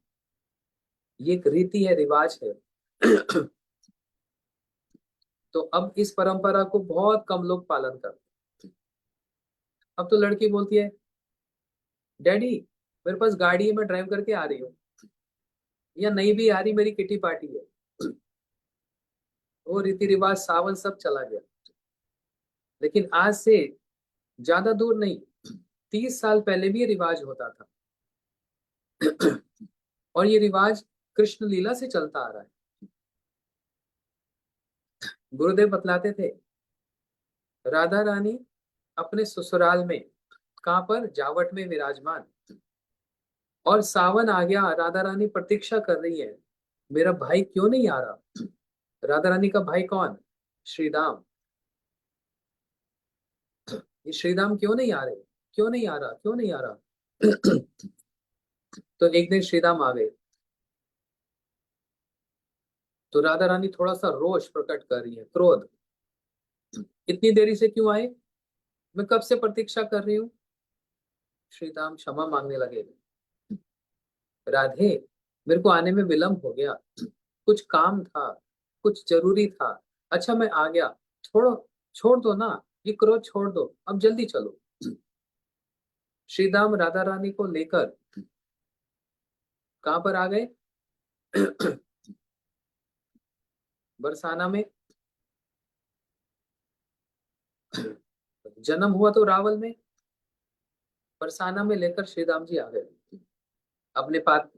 ये एक रीति है, रिवाज है। तो अब इस परंपरा को बहुत कम लोग पालन करते हैं। अब तो लड़की बोलती है, डैडी मेरे पास गाड़ी है, मैं ड्राइव करके आ रही हूँ, या नहीं भी आ रही, मेरी किटी पार्टी है। वो रीति रिवाज सावन सब चला गया। लेकिन आज से ज्यादा दूर नहीं, 30 साल पहले भी ये रिवाज होता था। और ये रिवाज कृष्ण लीला से चलता आ रहा है। गुरुदेव बतलाते थे, राधा रानी अपने ससुराल में, कहां पर, जावट में विराजमान, और सावन आ गया, राधा रानी प्रतीक्षा कर रही है, मेरा भाई क्यों नहीं आ रहा। राधा रानी का भाई कौन? श्रीराम। ये श्रीराम क्यों नहीं आ रहे, क्यों नहीं आ रहा, क्यों नहीं आ रहा। तो एक दिन श्रीराम आ गए, तो राधा रानी थोड़ा सा रोष प्रकट कर रही है, क्रोध, इतनी देरी से क्यों आए, मैं कब से प्रतीक्षा कर रही हूँ। श्रीराम क्षमा मांगने लगे, राधे मेरे को आने में विलंब हो गया, कुछ काम था, कुछ जरूरी था, अच्छा मैं आ गया, छोड़ो, छोड़ दो ना, ये क्रोध छोड़ दो, अब जल्दी चलो। श्रीराम राधा रानी को लेकर कहां पर आ गए? बरसाना में। जन्म हुआ तो रावल में, बरसाना में लेकर श्री राम जी आ गए। अपने पात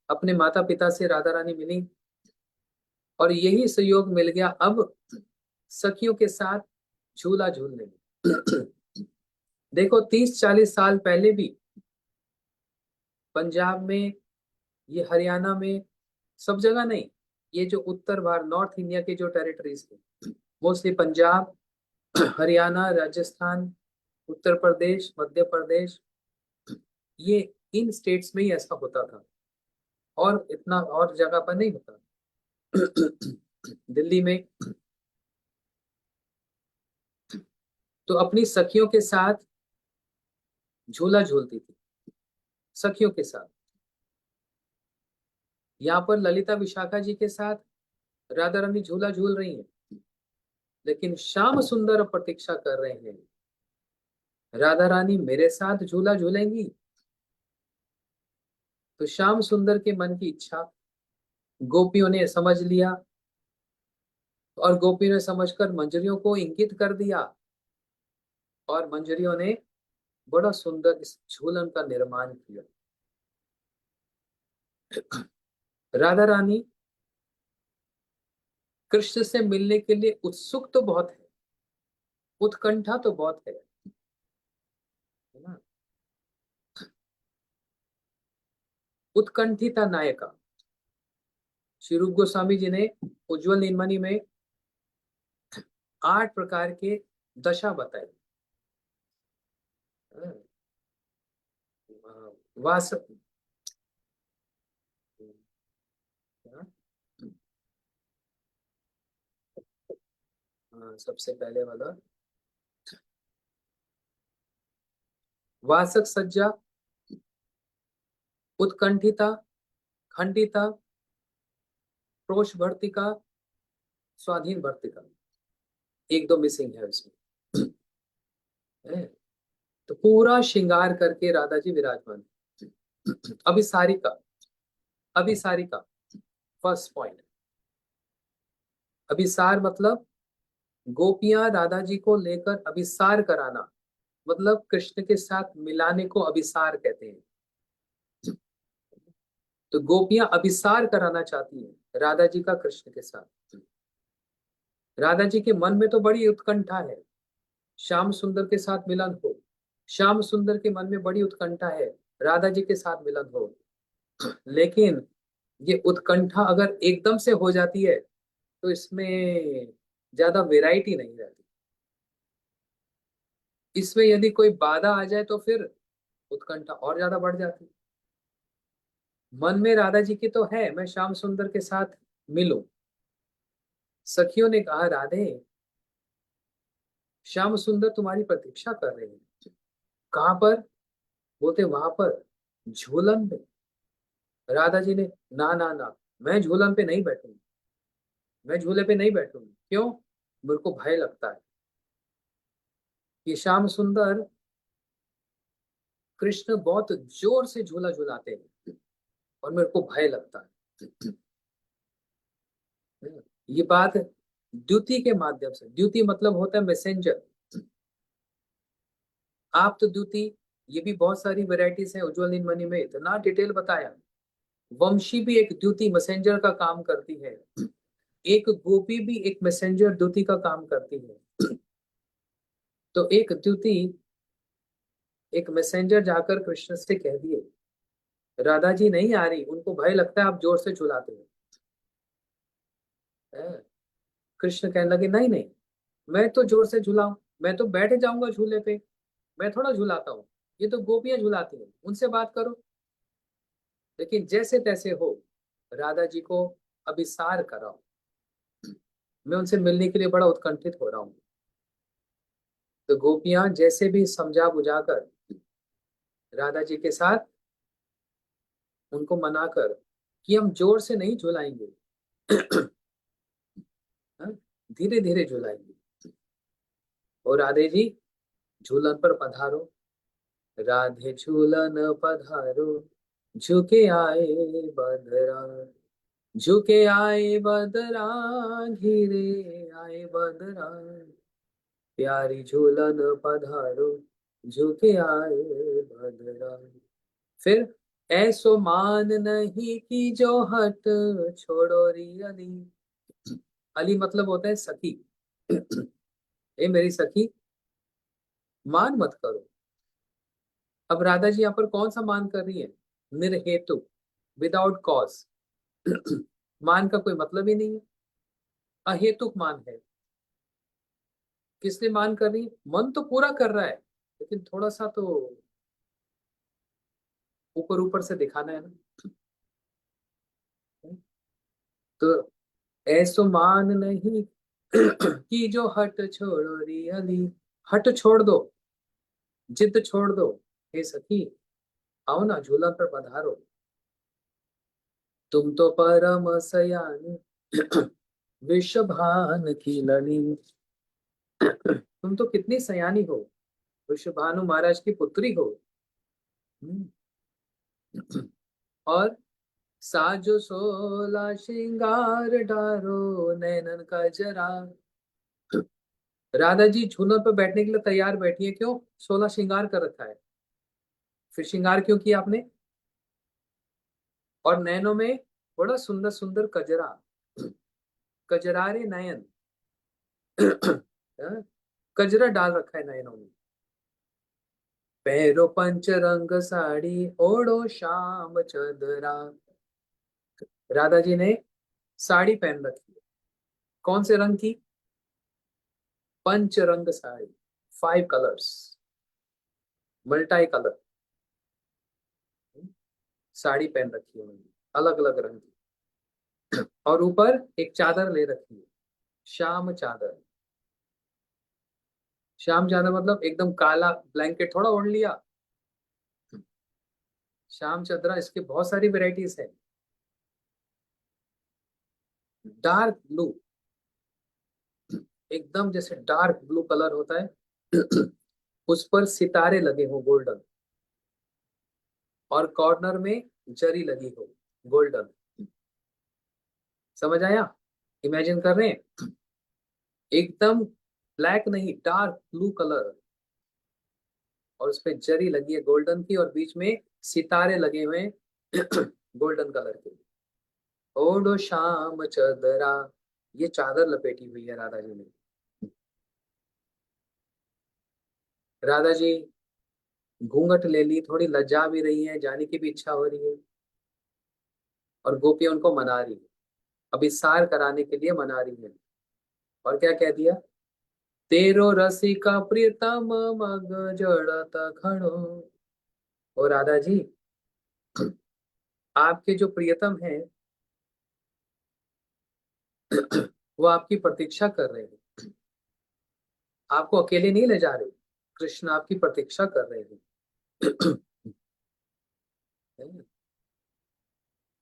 अपने माता पिता से राधा रानी मिली, और यही सहयोग मिल गया अब सखियों के साथ झूला झूलने में। देखो 30-40 साल पहले भी पंजाब में, ये हरियाणा में, सब जगह नहीं, ये जो उत्तर भारत नॉर्थ इंडिया के जो टेरिटरीज थे, मोस्टली पंजाब, हरियाणा, राजस्थान, उत्तर प्रदेश, मध्य प्रदेश, ये इन स्टेट्स में ही ऐसा होता था, और इतना और जगह पर नहीं होता। दिल्ली में तो अपनी सखियों के साथ झूला झूलती थी, सखियों के साथ। यहाँ पर ललिता विशाखा जी के साथ राधा रानी झूला झूल रही हैं, लेकिन श्याम सुंदर प्रतीक्षा कर रहे हैं, राधा रानी मेरे साथ झूला झूलेंगी। तो श्याम सुंदर के मन की इच्छा गोपियों ने समझ लिया, और गोपियों ने समझकर मंजरियों को इंगित कर दिया, और मंजरियों ने बड़ा सुंदर इस झूलन का निर्माण किया। राधा रानी कृष्ण से मिलने के लिए उत्सुक तो बहुत है, उत्कंठा तो बहुत है ना। उत्कंठिता नायिका श्री रूप गोस्वामी जी ने उज्जवल नीलमणि में 8 प्रकार के दशा बताए। वास सबसे पहले वाला वासक सज्जा, उत्कंठिता, खंडिता, प्रोष भर्तिका, स्वाधीन भर्तिका, एक दो मिसिंग है इसमें। है? तो पूरा श्रृंगार करके राधा जी विराजमान। अभिसारिका, अभिसारिका फर्स्ट पॉइंट। अभिसार मतलब गोपियां राधा जी को लेकर अभिसार कराना, मतलब कृष्ण के साथ मिलाने को अभिसार कहते हैं। तो गोपियां अभिसार कराना चाहती हैं राधा जी का कृष्ण के साथ। राधा जी के मन में तो बड़ी उत्कंठा है, श्याम सुंदर के साथ मिलन हो। श्याम सुंदर के मन में बड़ी उत्कंठा है, राधा जी के साथ मिलन हो। लेकिन ये उत्कंठा अगर एकदम से हो जाती है तो इसमें ज्यादा वैरायटी नहीं रहती। इसमें यदि कोई बाधा आ जाए तो फिर उत्कंठा और ज्यादा बढ़ जाती। मन में राधा जी की तो है, मैं श्याम सुंदर के साथ मिलूं। सखियों ने कहा राधे, श्याम सुंदर तुम्हारी प्रतीक्षा कर रहे हैं। कहाँ पर? बोलते वहां पर झूलन में। राधा जी ने, ना ना ना, मैं झूलन पे नहीं बैठूंगी, मैं झूले पे नहीं बैठूंगी। क्यों? मेरे को भय लगता है कि श्याम सुंदर कृष्ण बहुत जोर से झूला झूलाते हैं, और मेरे को भय लगता है। ये बात द्युति के माध्यम से, द्युति मतलब होता है मैसेंजर। आप तो द्युति, ये भी बहुत सारी वेराइटीज है, उज्जवल नीलमणि में इतना डिटेल बताया। वंशी भी एक द्युति मैसेंजर का काम करती है, एक गोपी भी एक मैसेंजर द्युति का काम करती है। तो एक द्युति, एक मैसेंजर जाकर कृष्ण से कह दिए राधा जी नहीं आ रही, उनको भय लगता है आप जोर से झुलाते हो। हैं? कृष्ण कहने लगे नहीं नहीं, मैं तो जोर से झुलाऊं, मैं तो बैठ जाऊंगा झूले पे, मैं थोड़ा झुलाता हूँ, ये तो गोपियां झुलाती हैं, उनसे बात करो। लेकिन जैसे तैसे हो राधा जी को अभिसार कराओ, मैं उनसे मिलने के लिए बड़ा उत्कंठित हो रहा हूँ। तो गोपियां जैसे भी समझा बुझाकर राधा जी के साथ उनको मनाकर कि हम जोर से नहीं झुलाएंगे, धीरे धीरे झुलाएंगे। और राधे जी झूलन पर पधारो, राधे झूलन पधारो, झुके आए बदरा, झुके आए बदरा, घिरे आए बदरा, प्यारी झूलन पधारो, झुके आए बदरा। फिर ऐसो मान नहीं कि जो हट छोड़ो री अली। अली मतलब होता है सखी। ए मेरी सखी, मान मत करो, अब राधा जी यहाँ पर कौन सा मान कर रही है? निर्हेतु, विदाउट कॉज। मान का कोई मतलब ही नहीं है, अहेतुक मान है। किस लिए मान कर रही है? मन तो पूरा कर रहा है, लेकिन थोड़ा सा तो ऊपर ऊपर से दिखाना है ना। तो ऐसो मान नहीं कि जो हट छोड़ो रियली। हट छोड़ दो, जिद छोड़ दो, हे सखी आओ ना झूला पर पधारो। तुम तो परम सयानी विश्वभान की लड़ी। तुम तो कितनी सयानी हो, विश्वभानु महाराज की पुत्री हो। हम्म। और साजो सोला श्रृंगार डारो नैनन का जरा। राधा जी झूलों पर बैठने के लिए तैयार बैठी है, क्यों? 16 श्रृंगार कर रखा है। फिर श्रृंगार क्यों किया आपने? और नैनों में बड़ा सुंदर सुंदर कजरा, कजरारे नयन। हाँ, कजरा डाल रखा है नयनों में। पैरो पंच रंग साड़ी ओढ़ो श्याम चदरा। राधा जी ने साड़ी पहन रखी है, कौन से रंग की? पंच रंग साड़ी, 5 कलर्स, मल्टाई कलर साड़ी पहन रखी है उन्होंने, अलग अलग रंग की। और ऊपर एक चादर ले रखी है, श्याम चादर। श्याम चादर मतलब एकदम काला ब्लैंकेट थोड़ा ओढ़ लिया। श्याम चादरा, इसके बहुत सारी वेराइटीज है। डार्क ब्लू, एकदम जैसे डार्क ब्लू कलर होता है। उस पर सितारे लगे हो गोल्डन, और कॉर्नर में जरी लगी हो गोल्डन। समझ आया? इमेजिन कर रहे हैं? एकदम ब्लैक नहीं, डार्क ब्लू कलर, और उस पे जरी लगी है गोल्डन की, और बीच में सितारे लगे हुए हैं गोल्डन कलर के। ओडो शाम चदरा, ये चादर लपेटी हुई है राधा जी ने। राधा जी घूंघट ले ली, थोड़ी लज्जा भी रही है, जाने की भी इच्छा हो रही है, और गोपियां उनको मना रही है, अभी सार कराने के लिए मना रही है। और क्या कह दिया? तेरो रसिका प्रियतम मग जड़त खड़ो। ओ राधा जी, आपके जो प्रियतम हैं वो आपकी प्रतीक्षा कर रहे हैं, आपको अकेले नहीं ले जा रहे। कृष्ण आपकी प्रतीक्षा कर रहे हैं।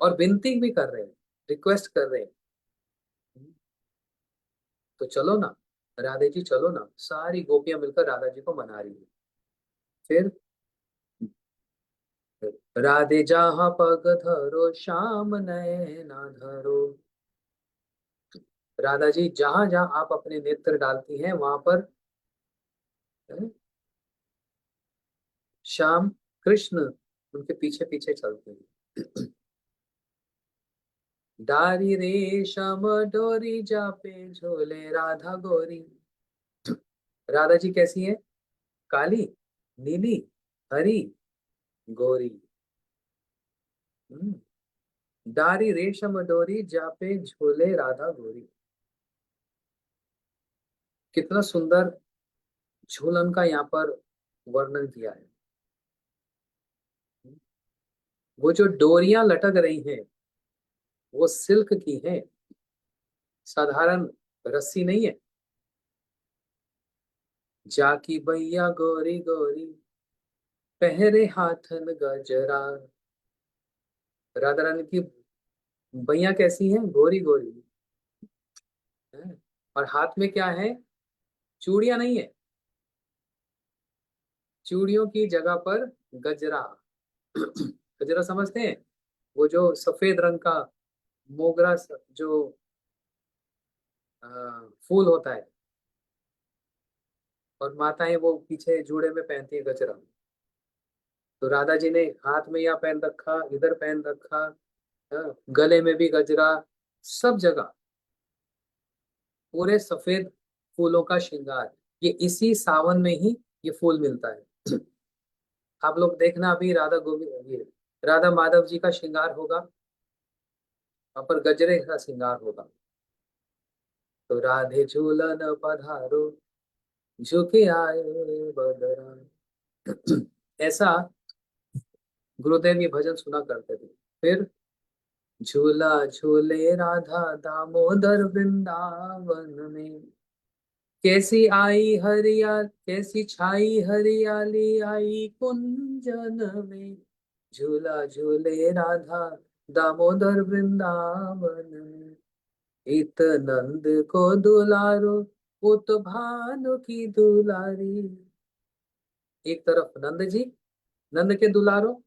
और विनती भी कर रहे हैं, रिक्वेस्ट कर रहे हैं। तो चलो ना राधे जी, चलो ना। सारी गोपियां मिलकर राधा जी को मना रही है। फिर राधे जहाँ पग धरो श्याम नयना धरो। राधा जी जहां जहां आप अपने नेत्र डालती हैं वहां पर श्याम कृष्ण उनके पीछे पीछे चलते हैं। डारी रेशम डोरी जापे झोले राधा गोरी। राधा जी कैसी है? काली, नीली, हरी, गोरी। हम्म, डारी रेशम डोरी जापे झोले राधा गोरी। कितना सुंदर झूलन का यहाँ पर वर्णन किया है। वो जो डोरियां लटक रही हैं वो सिल्क की हैं, साधारण रस्सी नहीं है। जाकी भैया गोरी गोरी पहरे हाथन गजरा। राधा रानी की भैया कैसी हैं? गोरी गोरी हैं। और हाथ में क्या है? चूड़ियां नहीं है, चूड़ियों की जगह पर गजरा। गजरा समझते हैं? वो जो सफेद रंग का मोगरा जो फूल होता है, और माताएं वो पीछे जूड़े में पहनती है गजरा। तो राधा जी ने हाथ में यहाँ पहन रखा, इधर पहन रखा, गले में भी गजरा, सब जगह पूरे सफेद फूलों का श्रृंगार। ये इसी सावन में ही ये फूल मिलता है। आप लोग देखना, अभी राधा गोविंद ये राधा माधव जी का श्रृंगार होगा, वहां पर गजरे का श्रृंगार होगा। तो राधे झूलन पधारो, झुके आए बदरा। ऐसा गुरुदेव ये भजन सुना करते थे। फिर झूला झूले राधा दामोदर वृंदावन में, कैसी आई हरियाल कैसी छाई हरियाली आई कुंजन में, झूला झूले राधा दामोदर वृंदावन में, इत नंद को दुलारो उत भानु की दुलारी। एक तरफ नंद जी, नंद के दुलारो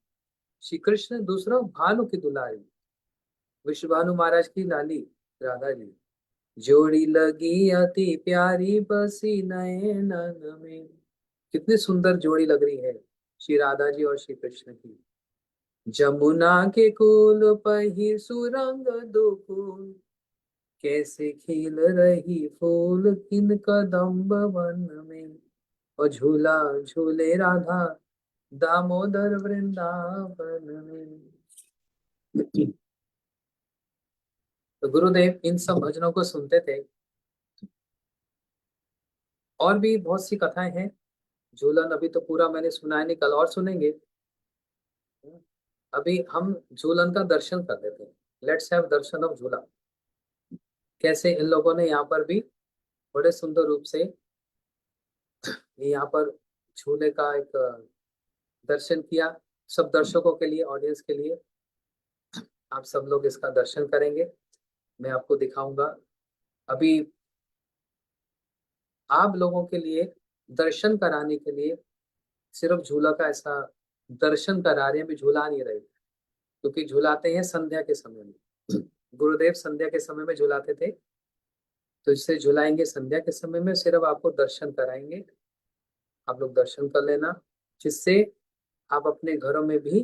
श्री कृष्ण, दूसरा भानु की दुलारी विश्व भानु महाराज की लाली राधा जी। जोड़ी लगी अति प्यारी बसी नयनन में, कितनी सुंदर जोड़ी लग रही है श्री राधा जी और श्री कृष्ण की। जमुना के कूल पही सुरंग दुकूल, कैसे खिल रही फूल किन कदम्ब वन में, और झूला झूले राधा दामोदर वृंदावन में। तो गुरुदेव इन सब भजनों को सुनते थे। और भी बहुत सी कथाएं हैं। झूलन अभी तो पूरा मैंने सुना है नहीं, कल और सुनेंगे। अभी हम झूलन का दर्शन कर लेते हैं। लेट्स हैव दर्शन ऑफ झूला। कैसे इन लोगों ने यहाँ पर भी बड़े सुंदर रूप से यहाँ पर झूले का एक दर्शन किया। सब दर्शकों के लिए, ऑडियंस के लिए आप सब लोग इसका दर्शन करेंगे, मैं आपको दिखाऊंगा। अभी आप लोगों के लिए दर्शन कराने के लिए सिर्फ झूला का ऐसा दर्शन करा रहे हैं, भी झूला नहीं रहे, क्योंकि झुलाते हैं संध्या के समय में। गुरुदेव संध्या के समय में झुलाते थे, तो इससे झुलाएंगे संध्या के समय में, सिर्फ आपको दर्शन कराएंगे। आप लोग दर्शन कर लेना, जिससे आप अपने घरों में भी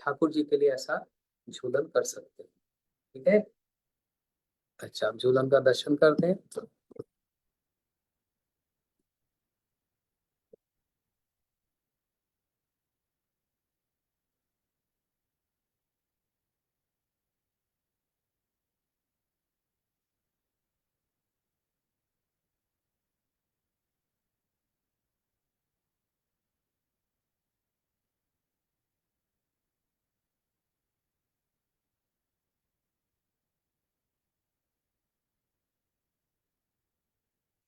ठाकुर जी के लिए ऐसा झूलन कर सकते हैं। ठीक है, अच्छा आप झूलन का दर्शन करते हैं।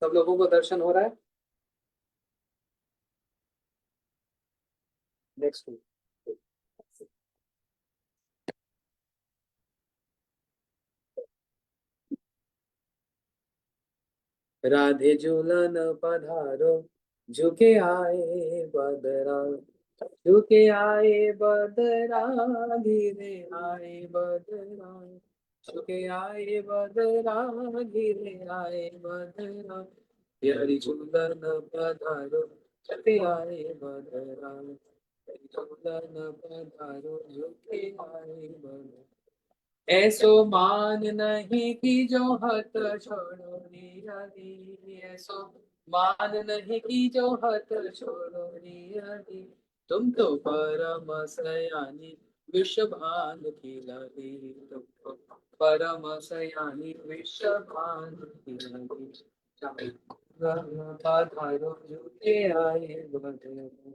सब लोगों को दर्शन हो रहा है। नेक्स्ट राधे झूलन पधारो, झुके आए बदरा, झुके आए बदरा, धीरे आए बदरा, झुके आए बदरा, धीरे आए बदरा, हरि झूलन पधारो, झुके आए बदरा, हरि झूलन पधारो, झुके आए बदरा। ऐसो मान नहीं कि जो हत छोड़ो नियति, ऐसो मान नहीं कि जो हत छोड़ो नियति, तुम तो परम सयानी विश्व भान की लगी, तुम तो परम सयानी विश्व भान की लगी, पधारो झूठे आए बदरा,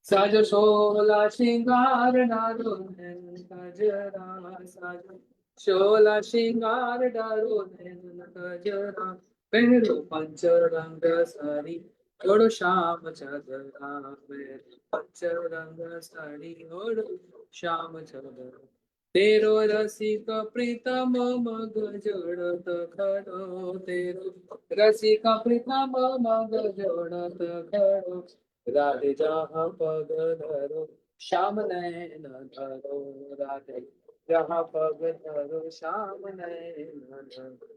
साजो शोला श्रृंगार डालो नैन कजरा, साजो शोला श्रृंगार डालो नैन कजरा, पहरो पंच रंग साड़ी ओढ़ो श्याम चदरा, पहरो पंच रंग साड़ी ओढ़ो श्याम चदरा, तेरो रसिक प्रीतम मग जोड़त खड़ो, तेरो रसिक प्रीतम मग जोड़त खड़ो, राधे जहाँ पग धरो श्याम नयन धरो, राधे जहाँ पग धरो श्याम नयन धरो,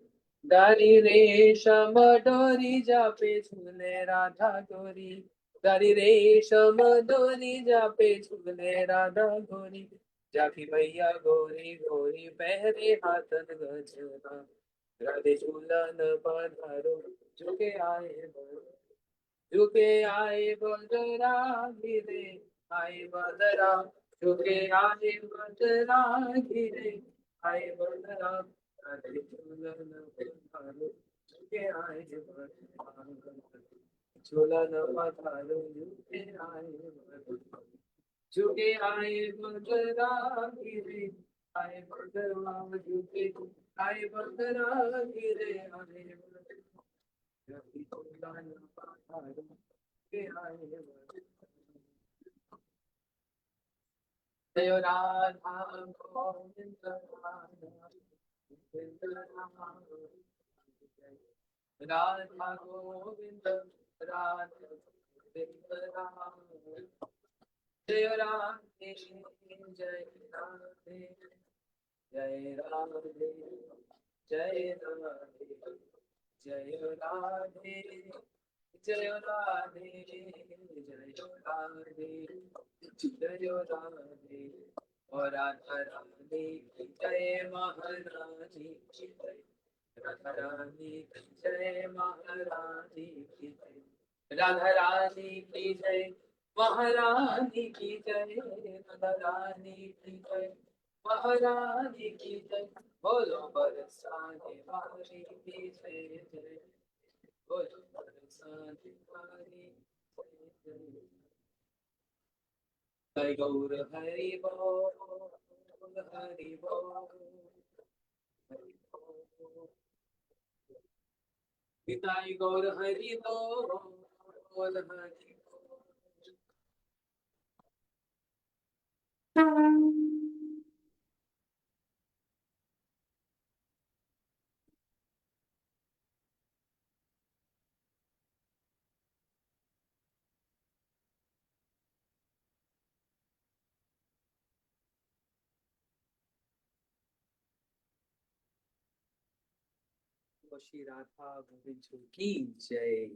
डाली रेशम डोरी जापे झूले राधा गोरी, डाली रेशम डोरी जापे झूले राधा गोरी, जाकी भैया गोरी गोरी पहरे हाथन गजरा, राधे झूलन पधारो झुके आए बदरा, झुके आए बदरा, धीरे आए बदरा झुके आए बदरा गिरे आए बदरा अरे झूलन पधारो झुके आए बदरा झूलन पधारो झुके आए बदरा झुके आए बदरा गिरे आए बदरा झुके आए बदरा गिरे आए बदरा झूलन पधारो झुके आए बदरा जय राधा गोविंद राधा गोविंद राधा गोविंद राधा गोविंद राधा जय राधे जय राधे जय राधे जय राधे जय राधे जय राधे जय राधे जय राधे और राधा रानी की जय महारानी की जय राधा रानी की जय महारानी की जय राधा रानी की जय महारानी की जय राधा रानी की जय महारानी की जय बोलो बरसाने वाली की जय जय बोलो बरसाने वाली जय जय जय गौर हरि बोल हरि बोल हरि बोल निताई गौर हरि बोल हरि बोल श्री राधा गोविंद की जय।